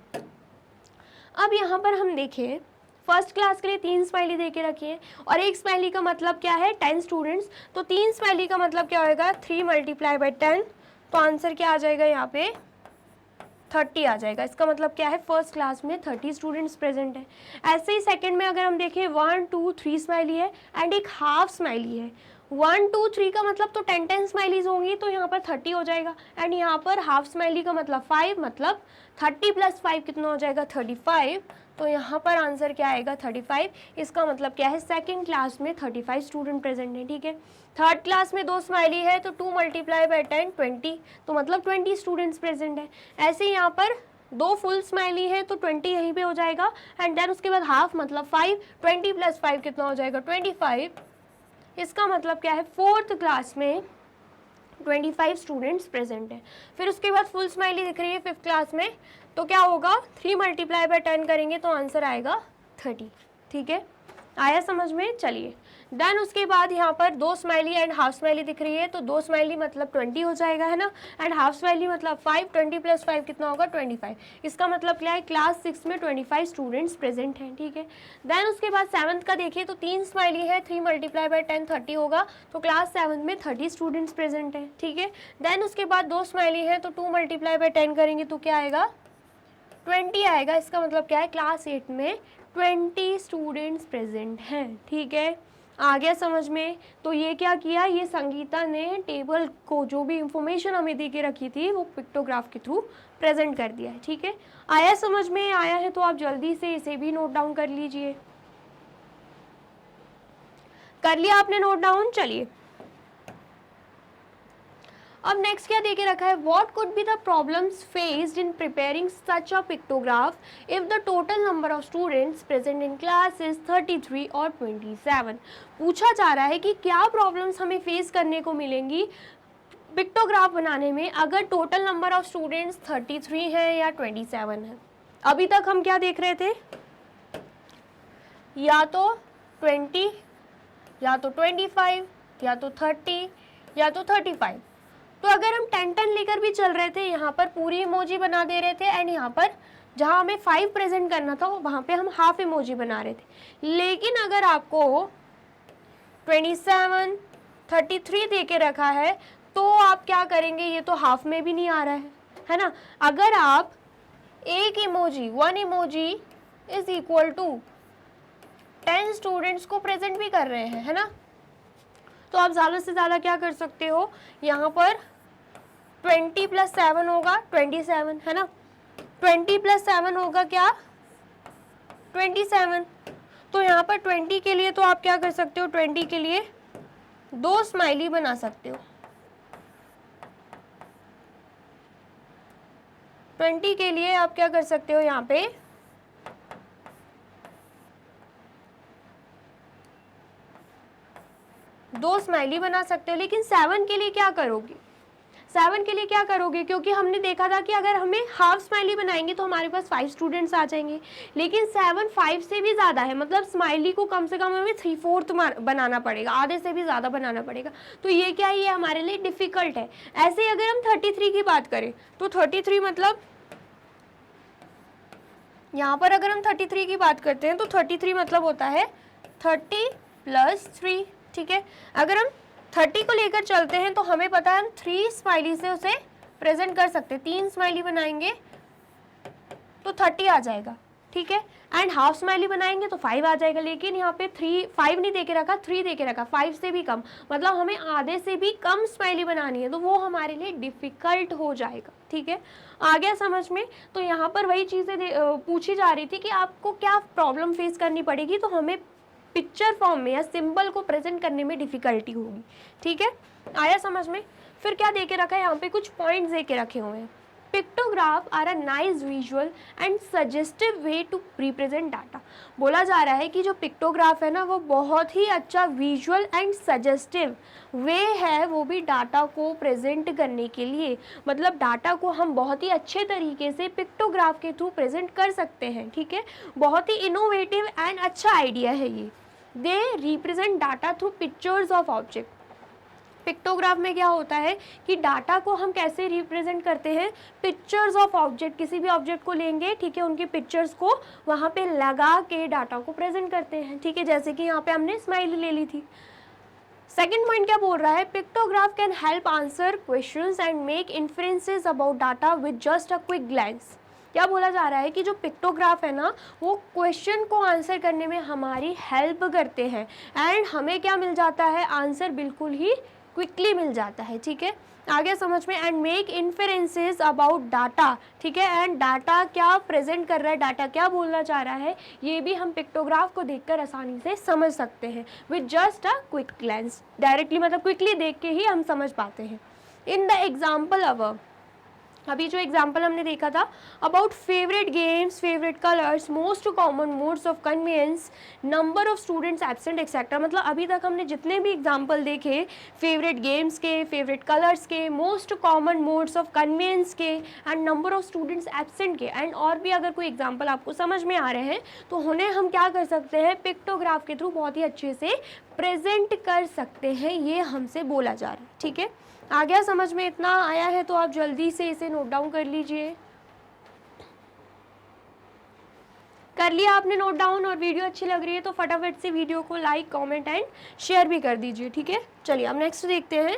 अब यहाँ पर हम देखें, फर्स्ट क्लास के लिए 3 स्माइली दे के रखी है और एक स्माइली का मतलब क्या है, 10 स्टूडेंट्स, तो 3 स्माइली का मतलब क्या होगा, 3 मल्टीप्लाई बाई 10, तो आंसर क्या आ जाएगा यहाँ पे 30 आ जाएगा। इसका मतलब क्या है, फर्स्ट क्लास में 30 स्टूडेंट्स प्रेजेंट है। ऐसे ही सेकंड में अगर हम देखें 1 2 3 स्माइली है एंड एक हाफ स्माइली है, 1 2 3 का मतलब तो 10 स्माइलीज होंगी, तो यहाँ पर 30 हो जाएगा एंड यहाँ पर हाफ स्माइली का मतलब 5, मतलब 30 प्लस 5 कितना हो जाएगा 35, तो यहाँ पर आंसर क्या आएगा 35। इसका मतलब क्या है, सेकंड क्लास में 35 स्टूडेंट प्रेजेंट है, ठीक है। थर्ड क्लास में 2 स्माइली है तो 2 मल्टीप्लाई बाई 10 20, तो मतलब 20 स्टूडेंट्स प्रेजेंट है। ऐसे ही यहाँ पर 2 फुल स्माइली है तो 20 यहीं पे हो जाएगा एंड देन उसके बाद हाफ मतलब 5, 20 प्लस 5 कितना हो जाएगा 25। इसका मतलब क्या है, फोर्थ क्लास में 25 स्टूडेंट्स प्रेजेंट हैं। फिर उसके बाद फुल स्माइली दिख रही है फिफ्थ क्लास में, तो क्या होगा 3 मल्टीप्लाई बाई 10 करेंगे तो आंसर आएगा 30, ठीक है। आया समझ में? चलिए देन उसके बाद यहाँ पर 2 स्माइली एंड हाफ स्माइली दिख रही है, तो 2 स्माइली मतलब 20 हो जाएगा, है ना, एंड हाफ स्माइली मतलब 5, 20 प्लस 5 कितना होगा 25। इसका मतलब क्या है, क्लास 6 में 25 स्टूडेंट्स प्रेजेंट हैं, ठीक है। देन उसके बाद 7th का देखिए तो 3 स्माइली है, 3 मल्टीप्लाई बाई 10 30 होगा, तो क्लास 7 में 30 स्टूडेंट्स प्रेजेंट हैं, ठीक है। देन उसके बाद 2 स्माइली है तो 2 मल्टीप्लाई बाई 10 करेंगे तो क्या आएगा 20 आएगा। इसका मतलब क्या है, क्लास 8 में 20 स्टूडेंट्स प्रेजेंट हैं, ठीक है। आ गया समझ में? तो ये क्या किया, ये संगीता ने टेबल को जो भी इंफॉर्मेशन हमें दे के रखी थी वो पिक्टोग्राफ के थ्रू प्रेजेंट कर दिया है, ठीक है। आया समझ में? आया है तो आप जल्दी से इसे भी नोट डाउन कर लीजिए। कर लिया आपने नोट डाउन? चलिए अब नेक्स्ट क्या देके रखा है, what could be the problems faced in preparing such a pictograph if the total number of students present in class is 33 और 27। पूछा जा रहा है कि क्या प्रॉब्लम्स हमें फेस करने को मिलेंगी पिक्टोग्राफ बनाने में अगर टोटल नंबर ऑफ स्टूडेंट्स 33 है या 27 है। अभी तक हम क्या देख रहे थे, या तो 20 या तो 25 या तो 30 या तो 35। तो अगर हम 10 लेकर भी चल रहे थे, यहाँ पर पूरी इमोजी बना दे रहे थे एंड यहाँ पर जहाँ हमें 5 प्रेजेंट करना था वहाँ पे हम हाफ इमोजी बना रहे थे। लेकिन अगर आपको 27 33 दे के रखा है तो आप क्या करेंगे, ये तो हाफ में भी नहीं आ रहा है ना। अगर आप एक emoji 1 emoji is equal to 10 students को प्रेजेंट भी कर रहे हैं, है ना, तो आप ज़्यादा से ज़्यादा क्या कर सकते हो, यहाँ पर 20 प्लस 7 होगा 27, है ना, 20 प्लस 7 होगा क्या 27। तो यहाँ पर 20 के लिए तो आप क्या कर सकते हो, 20 के लिए 2 स्माइली बना सकते हो, 20 के लिए आप क्या कर सकते हो, यहाँ पे दो स्माइली बना सकते हो। लेकिन 7 के लिए क्या करोगे, 7 के लिए क्या करोगे, क्योंकि हमने देखा था कि अगर हमें हाफ स्माइली बनाएंगे तो हमारे पास 5 स्टूडेंट्स आ जाएंगे, लेकिन 7 5 से भी ज़्यादा है, मतलब स्माइली को कम से कम हमें 3/4 बनाना पड़ेगा, आधे से भी ज़्यादा बनाना पड़ेगा। तो ये क्या है, ये हमारे लिए डिफ़िकल्ट है। ऐसे ही अगर हम 33 की बात करें तो 33 मतलब यहाँ पर अगर हम 33 की बात करते हैं तो 33 मतलब होता है 30 प्लस 3, ठीक है। अगर हम 30 को लेकर चलते हैं तो हमें पता है हम 3 स्माइली से उसे प्रेजेंट कर सकते हैं, 3 स्माइली बनाएंगे तो 30 आ जाएगा, ठीक है, एंड हाफ स्माइली बनाएंगे तो 5 आ जाएगा। लेकिन यहाँ पे 5 नहीं दे के रखा, 3 दे के रखा, 5 से भी कम, मतलब हमें आधे से भी कम स्माइली बनानी है, तो वो हमारे लिए डिफ़िकल्ट हो जाएगा, ठीक है। आ गया समझ में? तो यहाँ पर वही चीज़ें पूछी जा रही थी कि आपको क्या प्रॉब्लम फेस करनी पड़ेगी, तो हमें पिक्चर फॉर्म में या सिंबल को प्रेजेंट करने में डिफ़िकल्टी होगी, ठीक है। आया समझ में? फिर क्या दे के रखा है, यहाँ पे कुछ पॉइंट्स दे के रखे हुए हैं, pictograph are a nice visual and suggestive way to represent data. बोला जा रहा है कि जो पिक्टोग्राफ है ना वो बहुत ही अच्छा विजुअल एंड सजेस्टिव वे है, वो भी डाटा को प्रेजेंट करने के लिए। मतलब डाटा को हम बहुत ही अच्छे तरीके से पिक्टोग्राफ के थ्रू प्रेजेंट कर सकते हैं, ठीक है। बहुत ही इनोवेटिव एंड अच्छा आइडिया है ये। They represent data through pictures of object. Pictograph में क्या होता है कि डाटा को हम कैसे रिप्रेजेंट करते हैं, पिक्चर्स ऑफ ऑब्जेक्ट। किसी भी ऑब्जेक्ट को लेंगे, ठीक है, उनके पिक्चर्स को वहाँ पे लगा के डाटा को प्रेजेंट करते हैं, ठीक है। जैसे कि यहाँ पे हमने स्माइली ले ली थी। सेकेंड पॉइंट क्या बोल रहा है, pictograph can help answer questions and make inferences about data with just a quick glance. क्या बोला जा रहा है कि जो पिक्टोग्राफ है ना वो क्वेश्चन को आंसर करने में हमारी हेल्प करते हैं एंड हमें क्या मिल जाता है, आंसर बिल्कुल ही क्विकली मिल जाता है, ठीक है। आगे समझ में, and make inferences about data, ठीक है। एंड डाटा क्या प्रेजेंट कर रहा है, डाटा क्या बोलना चाह रहा है, ये भी हम पिक्टोग्राफ को देखकर आसानी से समझ सकते हैं with just a quick glance. Directly मतलब क्विकली देख के ही हम समझ पाते हैं। इन द एग्जाम्पल अबव, अभी जो एग्जाम्पल हमने देखा था about favourite games, favourite colours, most common modes of convenience, number of students absent etcetera. मतलब अभी तक हमने जितने भी एग्जाम्पल देखे फेवरेट गेम्स के, फेवरेट कलर्स के, most common modes of convenience के and number of students absent के, एंड और भी अगर कोई एग्जाम्पल आपको समझ में आ रहे हैं तो उन्हें हम क्या कर सकते हैं, पिक्टोग्राफ के थ्रू बहुत ही अच्छे से प्रेजेंट कर सकते हैं, ये हमसे बोला जा रहा है, ठीक है। आ गया समझ में, इतना आया है तो आप जल्दी से इसे नोट डाउन कर लीजिए। कर लिया आपने नोट डाउन, और वीडियो अच्छी लग रही है तो फटाफट से वीडियो को लाइक, कमेंट एंड शेयर भी कर दीजिए, ठीक है। चलिए अब नेक्स्ट देखते हैं।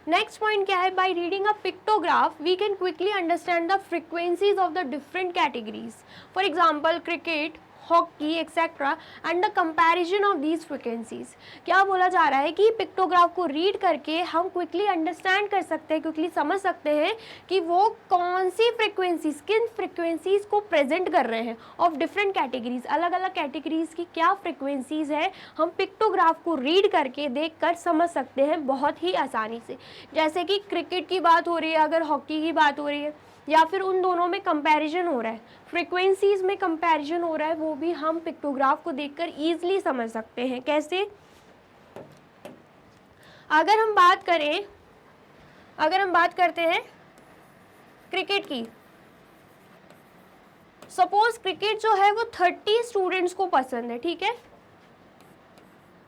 नेक्स्ट पॉइंट क्या है, by reading a pictograph we can quickly understand the frequencies of the different categories. For example cricket, hockey etcetera and the comparison of these frequencies. क्या बोला जा रहा है कि पिक्टोग्राफ को रीड करके हम क्विकली अंडरस्टैंड कर सकते हैं, क्विकली समझ सकते हैं कि वो कौन सी फ्रिक्वेंसीज, किन फ्रिक्वेंसीज को प्रेजेंट कर रहे हैं ऑफ डिफरेंट कैटेगरीज। अलग अलग कैटेगरीज की क्या फ्रिक्वेंसीज है, हम पिक्टोग्राफ को रीड करके देख कर समझ सकते हैं बहुत ही आसानी से। जैसे कि क्रिकेट की बात हो रही है, अगर हॉकी की बात हो रही है, या फिर उन दोनों में कंपैरिजन हो रहा है, फ्रीक्वेंसीज में कंपैरिजन हो रहा है, वो भी हम पिक्टोग्राफ को देखकर ईजिली समझ सकते हैं। कैसे, अगर हम बात करते हैं क्रिकेट की, सपोज क्रिकेट जो है वो 30 स्टूडेंट्स को पसंद है, ठीक है।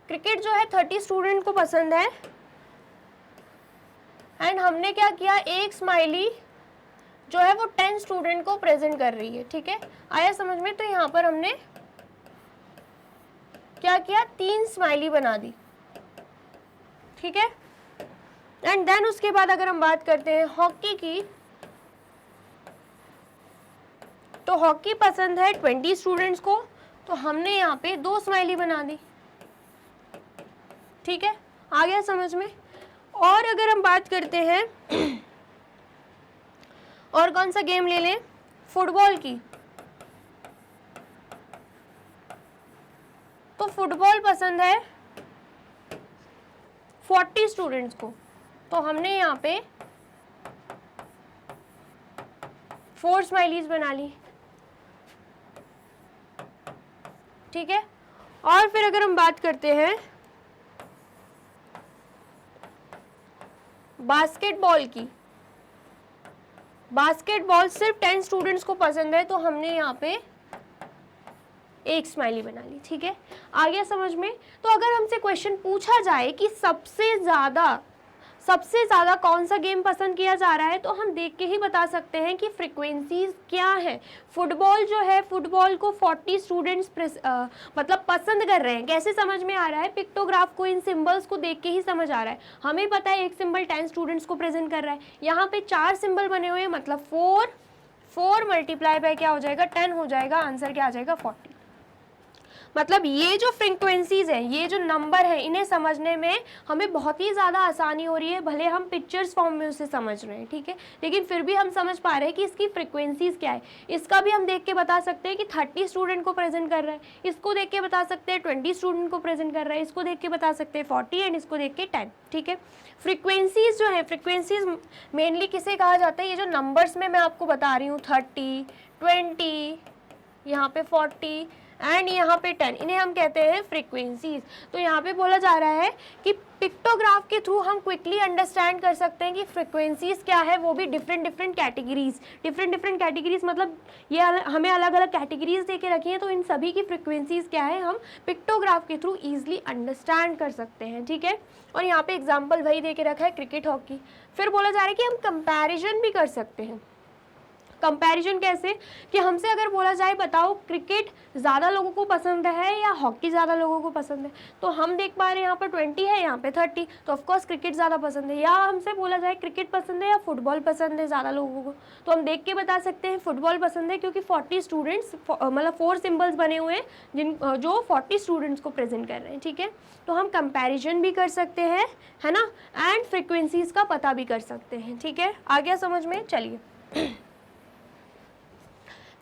क्रिकेट जो है 30 स्टूडेंट को पसंद है एंड हमने क्या किया, एक स्माइली जो है वो 10 स्टूडेंट को प्रेजेंट कर रही है, ठीक है। आया समझ में, तो यहाँ पर हमने क्या किया, 3 स्माइली बना दी, ठीक है। एंड देन उसके बाद अगर हम बात करते हैं हॉकी की, तो हॉकी पसंद है 20 स्टूडेंट्स को, तो हमने यहाँ पे 2 स्माइली बना दी, ठीक है। आ गया समझ में। और अगर हम बात करते हैं और कौन सा गेम ले लें, फुटबॉल की, तो फुटबॉल पसंद है 40 स्टूडेंट्स को, तो हमने यहाँ पे 4 स्माइलीज बना ली, ठीक है। और फिर अगर हम बात करते हैं बास्केटबॉल की, बास्केटबॉल सिर्फ 10 स्टूडेंट्स को पसंद है, तो हमने यहाँ पे 1 स्माइली बना ली, ठीक है। आ गया समझ में। तो अगर हमसे क्वेश्चन पूछा जाए कि सबसे ज़्यादा कौन सा गेम पसंद किया जा रहा है, तो हम देख के ही बता सकते हैं कि फ्रीक्वेंसीज क्या है। फुटबॉल जो है, फुटबॉल को 40 स्टूडेंट्स मतलब पसंद कर रहे हैं। कैसे समझ में आ रहा है, पिक्टोग्राफ को, इन सिंबल्स को देख के ही समझ आ रहा है। हमें पता है एक सिंबल 10 स्टूडेंट्स को प्रेजेंट कर रहा है, यहाँ पे 4 सिंबल बने हुए हैं, मतलब 4 मल्टीप्लाई बाय क्या हो जाएगा, 10 हो जाएगा, आंसर क्या आ जाएगा 40। मतलब ये जो फ्रीक्वेंसीज हैं, ये जो नंबर है, इन्हें समझने में हमें बहुत ही ज़्यादा आसानी हो रही है, भले हम पिक्चर्स फॉर्म में उसे समझ रहे हैं, ठीक है, लेकिन फिर भी हम समझ पा रहे हैं कि इसकी फ्रीक्वेंसीज क्या है। इसका भी हम देख के बता सकते हैं कि 30 स्टूडेंट को प्रेजेंट कर रहा है, इसको देख के बता सकते हैं 20 स्टूडेंट को प्रेजेंट कर रहा है, इसको देख के बता सकते हैं 40 एंड इसको देख के 10, ठीक है। फ्रीक्वेंसीज जो है, फ्रीक्वेंसीज मेनली किसे कहा जाता है, ये जो नंबर्स में मैं आपको बता रही हूँ 30, 20, यहाँ पे 40 एंड यहाँ पे 10, इन्हें हम कहते हैं फ्रीक्वेंसीज। तो यहाँ पे बोला जा रहा है कि पिक्टोग्राफ के थ्रू हम क्विकली अंडरस्टैंड कर सकते हैं कि फ्रीक्वेंसीज क्या है, वो भी डिफरेंट डिफरेंट कैटेगरीज, मतलब ये हमें अलग अलग कैटेगरीज दे के रखी हैं, तो इन सभी की फ्रीक्वेंसीज क्या है हम पिक्टोग्राफ के थ्रू ईजिली अंडरस्टैंड कर सकते हैं, ठीक है। और यहाँ पे एग्जाम्पल वही दे के रखा है, क्रिकेट, हॉकी। फिर बोला जा रहा है कि हम कंपैरिजन भी कर सकते हैं। कंपैरिजन कैसे, कि हमसे अगर बोला जाए बताओ क्रिकेट ज़्यादा लोगों को पसंद है या हॉकी ज़्यादा लोगों को पसंद है, तो हम देख पा रहे हैं यहाँ पर 20 है, यहाँ पे 30, तो ऑफकोर्स क्रिकेट ज़्यादा पसंद है। या हमसे बोला जाए क्रिकेट पसंद है या फुटबॉल पसंद है ज़्यादा लोगों को, तो हम देख के बता सकते हैं फुटबॉल पसंद है, क्योंकि 40 स्टूडेंट्स, मतलब 4 सिम्बल्स बने हुए हैं जो 40 स्टूडेंट्स को प्रेजेंट कर रहे हैं, ठीक है। तो हम कंपैरिजन भी कर सकते हैं, है ना, एंड फ्रिक्वेंसीज का पता भी कर सकते हैं, ठीक है। आ गया समझ में, चलिए।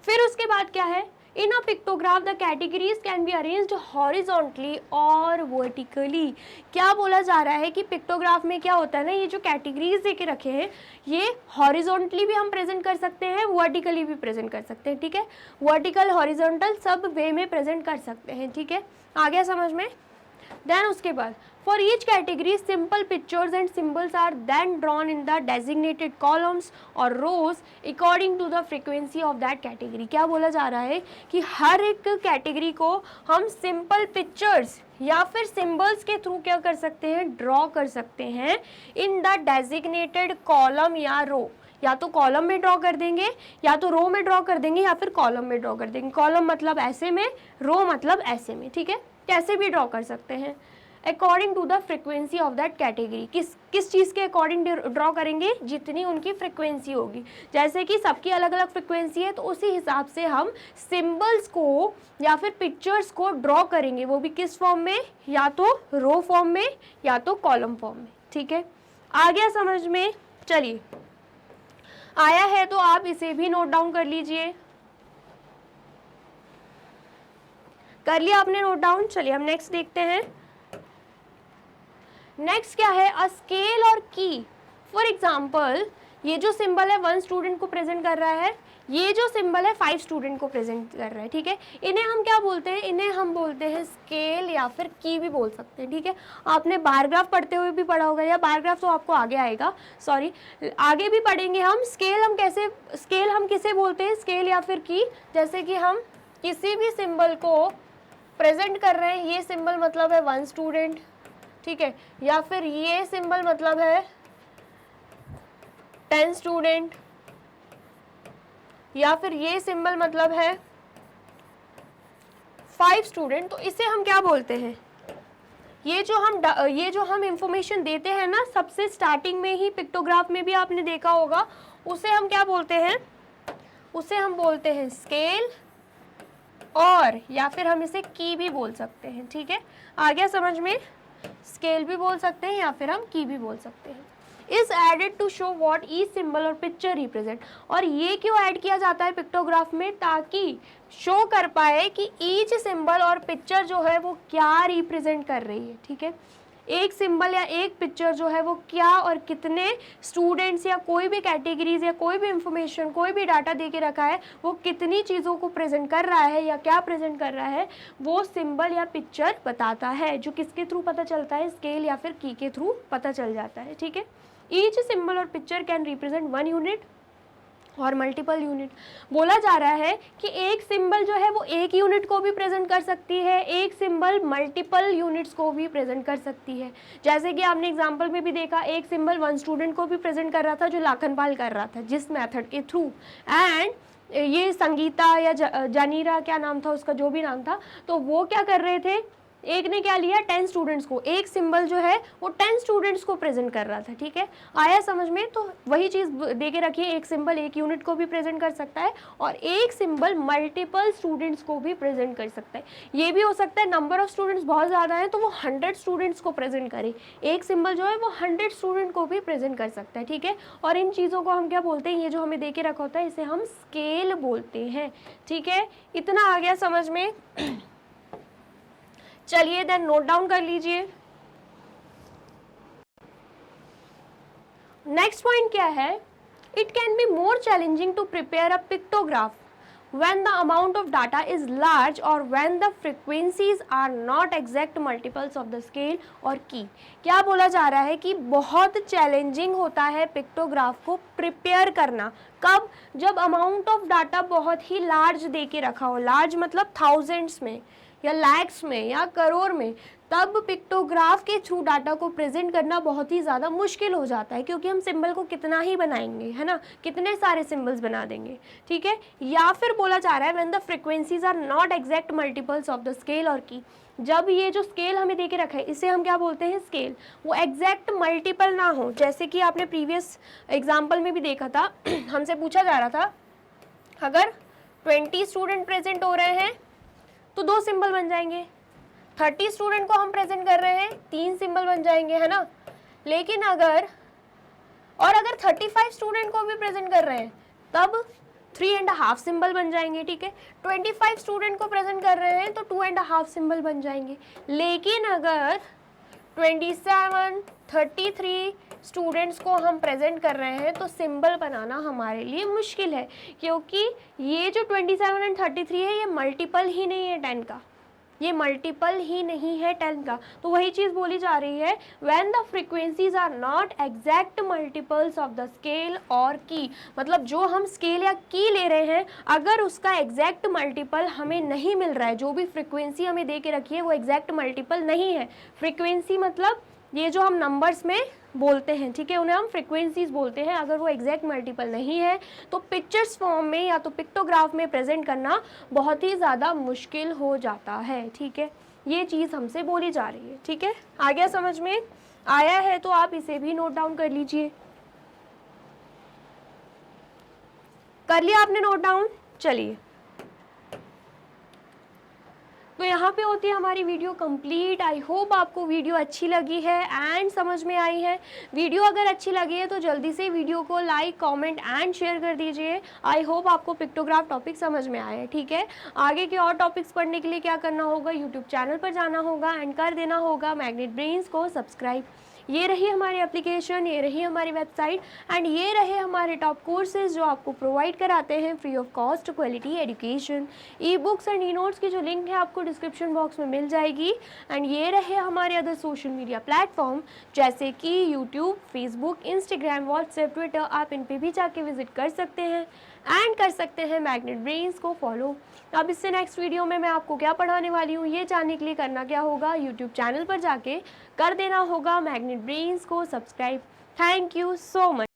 फिर उसके बाद क्या है, in a pictograph the categories can be arranged horizontally और वर्टिकली। क्या बोला जा रहा है कि पिक्टोग्राफ में क्या होता है ना, ये जो कैटेगरीज देके रखे हैं ये हॉरिजॉन्टली भी हम प्रेजेंट कर सकते हैं, वर्टिकली भी प्रेजेंट कर सकते हैं, ठीक है। वर्टिकल, हॉरिजॉन्टल सब वे में प्रेजेंट कर सकते हैं, ठीक है। आ गया समझ में। देन उसके बाद for each category simple pictures and symbols are then drawn in the designated columns or rows according to the frequency of that category। क्या बोला जा रहा है कि हर एक कैटेगरी को हम सिंपल पिक्चर्स या फिर सिंबल्स के थ्रू क्या कर सकते हैं, ड्रॉ कर सकते हैं इन द डेजिग्नेटेड कॉलम या रो। या तो कॉलम में ड्रॉ कर देंगे, या तो रो में ड्रॉ कर देंगे, या फिर कॉलम में ड्रॉ कर देंगे। कॉलम मतलब ऐसे में, रो मतलब ऐसे में, ठीक है, कैसे भी ड्रॉ कर सकते हैं। According to the frequency of that category, किस चीज़ के अकॉर्डिंग ड्रॉ करेंगे, जितनी उनकी फ्रिक्वेंसी होगी। जैसे कि सबकी अलग अलग फ्रिक्वेंसी है, तो उसी हिसाब से हम सिंबल्स को या फिर पिक्चर्स को ड्रॉ करेंगे, वो भी किस फॉर्म में, या तो रो फॉर्म में या तो कॉलम फॉर्म में, ठीक है। आ गया समझ में, चलिए। आया है तो आप इसे भी नोट डाउन कर लीजिए। कर लिया आपने नोट डाउन, चलिए हम नेक्स्ट देखते हैं। नेक्स्ट क्या है, अ स्केल और की। फॉर एग्जाम्पल ये जो सिंबल है 1 स्टूडेंट को प्रेजेंट कर रहा है, ये जो सिंबल है 5 स्टूडेंट को प्रेजेंट कर रहा है, ठीक है। इन्हें हम क्या बोलते हैं, इन्हें हम बोलते हैं स्केल या फिर की भी बोल सकते हैं, ठीक है। आपने बार ग्राफ पढ़ते हुए भी पढ़ा होगा, या बार ग्राफ तो आपको आगे आएगा, सॉरी आगे भी पढ़ेंगे हम। स्केल हम कैसे, स्केल हम किसे बोलते हैं, स्केल या फिर की। जैसे कि हम किसी भी सिंबल को प्रेजेंट कर रहे हैं, ये सिंबल मतलब है 1 स्टूडेंट, ठीक है, या फिर ये सिंबल मतलब है 10 स्टूडेंट, या फिर ये सिंबल मतलब है 5 स्टूडेंट, तो इसे हम क्या बोलते हैं, ये जो हम इंफॉर्मेशन देते हैं ना सबसे स्टार्टिंग में ही, पिक्टोग्राफ में भी आपने देखा होगा, उसे हम क्या बोलते हैं, उसे हम बोलते हैं स्केल, और या फिर हम इसे की भी बोल सकते हैं, ठीक है। आ गया समझ में, स्केल भी बोल सकते हैं या फिर हम की भी बोल सकते हैं। Is added to show what each symbol और पिक्चर रिप्रेजेंट। और ये क्यों ऐड किया जाता है पिक्टोग्राफ में, ताकि शो कर पाए कि ईच सिंबल और पिक्चर जो है वो क्या रिप्रेजेंट कर रही है, ठीक है। एक सिंबल या एक पिक्चर जो है वो क्या और कितने स्टूडेंट्स या कोई भी कैटेगरीज या कोई भी इंफॉर्मेशन, कोई भी डाटा दे के रखा है, वो कितनी चीज़ों को प्रेजेंट कर रहा है या क्या प्रेजेंट कर रहा है, वो सिंबल या पिक्चर बताता है। जो किसके थ्रू पता चलता है, स्केल या फिर की के थ्रू पता चल जाता है, ठीक है। ईच सिंबल और पिक्चर कैन रिप्रेजेंट 1 यूनिट और मल्टीपल यूनिट। बोला जा रहा है कि एक सिंबल जो है वो एक यूनिट को भी प्रेजेंट कर सकती है, एक सिंबल मल्टीपल यूनिट्स को भी प्रेजेंट कर सकती है। जैसे कि आपने एग्जांपल में भी देखा, एक सिंबल 1 स्टूडेंट को भी प्रेजेंट कर रहा था जो लाखनपाल कर रहा था जिस मेथड के थ्रू, एंड ये संगीता या जानीरा, क्या नाम था उसका, जो भी नाम था, तो वो क्या कर रहे थे, एक ने क्या लिया 10 स्टूडेंट्स को, एक सिंबल जो है वो 10 स्टूडेंट्स को प्रेजेंट कर रहा था, ठीक है, आया समझ में। तो वही चीज़ दे के रखिए, एक सिंबल एक यूनिट को भी प्रेजेंट कर सकता है और एक सिंबल मल्टीपल स्टूडेंट्स को भी प्रेजेंट कर सकता है। ये भी हो सकता है नंबर ऑफ स्टूडेंट्स बहुत ज़्यादा है तो वो 100 स्टूडेंट्स को प्रेजेंट करे, एक सिंबल जो है वो 100 स्टूडेंट को भी प्रेजेंट कर सकता है, ठीक है। और इन चीज़ों को हम क्या बोलते हैं, ये जो हमें दे के रखा होता है इसे हम स्केल बोलते हैं, ठीक है। इतना आ गया समझ में। चलिए देन नोट डाउन कर लीजिए। नेक्स्ट पॉइंट क्या है, it can be more challenging to prepare a pictograph when the amount of data is large or when the frequencies are not exact multiples of the scale और key। क्या बोला जा रहा है कि बहुत चैलेंजिंग होता है पिक्टोग्राफ को प्रिपेयर करना, कब, जब अमाउंट ऑफ डाटा बहुत ही लार्ज दे के रखा हो, लार्ज मतलब थाउजेंड्स में या लैक्स में या करोड़ में, तब पिक्टोग्राफ के थ्रू डाटा को प्रेजेंट करना बहुत ही ज़्यादा मुश्किल हो जाता है, क्योंकि हम सिंबल को कितना ही बनाएंगे, है ना, कितने सारे सिंबल्स बना देंगे, ठीक है। या फिर बोला जा रहा है when the frequencies are not exact multiples of the scale और की, जब ये जो स्केल हमें दे के रखा है इसे हम क्या बोलते हैं, स्केल, वो एग्जैक्ट मल्टीपल ना हो। जैसे कि आपने प्रीवियस एग्जाम्पल में भी देखा था, हमसे पूछा जा रहा था अगर 20 स्टूडेंट प्रेजेंट हो रहे हैं तो 2 सिंबल बन जाएंगे, 30 स्टूडेंट को हम प्रेजेंट कर रहे हैं 3 सिंबल बन जाएंगे, है ना। लेकिन अगर 35 स्टूडेंट को भी प्रेजेंट कर रहे हैं तब 3.5 सिंबल बन जाएंगे, ठीक है। 25 स्टूडेंट को प्रेजेंट कर रहे हैं तो 2.5 सिंबल बन जाएंगे। लेकिन अगर 27, 33 स्टूडेंट्स को हम प्रेजेंट कर रहे हैं तो सिंबल बनाना हमारे लिए मुश्किल है, क्योंकि ये जो 27 एंड 33 है ये मल्टीपल ही नहीं है 10 का, ये मल्टीपल ही नहीं है 10 का। तो वही चीज़ बोली जा रही है when the frequencies are not exact multiples of the scale और की, मतलब जो हम स्केल या की ले रहे हैं अगर उसका एग्जैक्ट मल्टीपल हमें नहीं मिल रहा है, जो भी फ्रीक्वेंसी हमें दे के रखी है वो एग्जैक्ट मल्टीपल नहीं है। फ्रीक्वेंसी मतलब ये जो हम नंबर्स में बोलते हैं, ठीक है, उन्हें हम फ्रीक्वेंसीज बोलते हैं। अगर वो एग्जैक्ट मल्टीपल नहीं है तो पिक्चर्स फॉर्म में या तो पिक्टोग्राफ में प्रेजेंट करना बहुत ही ज़्यादा मुश्किल हो जाता है, ठीक है। ये चीज़ हमसे बोली जा रही है, ठीक है। आ गया समझ में, आया है तो आप इसे भी नोट डाउन कर लीजिए। कर लिया आपने नोट डाउन, चलिए। तो यहाँ पे होती है हमारी वीडियो कंप्लीट। आई होप आपको वीडियो अच्छी लगी है एंड समझ में आई है। वीडियो अगर अच्छी लगी है तो जल्दी से वीडियो को लाइक, कमेंट एंड शेयर कर दीजिए। आई होप आपको पिक्टोग्राफ टॉपिक समझ में आया है, ठीक है। आगे के और टॉपिक्स पढ़ने के लिए क्या करना होगा, यूट्यूब चैनल पर जाना होगा एंड कर देना होगा मैग्नेट ब्रेन्स को सब्सक्राइब। ये रही हमारी एप्लीकेशन, ये रही हमारी वेबसाइट एंड ये रहे हमारे टॉप कोर्सेज जो आपको प्रोवाइड कराते हैं free of cost quality education. E books and e notes की जो लिंक है आपको डिस्क्रिप्शन बॉक्स में मिल जाएगी। एंड ये रहे हमारे अदर सोशल मीडिया प्लेटफॉर्म जैसे कि YouTube, Facebook, Instagram, WhatsApp, Twitter, आप इन पे भी जाके विजिट कर सकते हैं एंड कर सकते हैं मैग्नेट ब्रेन्स को फॉलो। अब इससे नेक्स्ट वीडियो में मैं आपको क्या पढ़ाने वाली हूँ ये जानने के लिए करना क्या होगा, यूट्यूब चैनल पर जाके कर देना होगा मैग्नेट ब्रेन्स को subscribe. Thank you so much.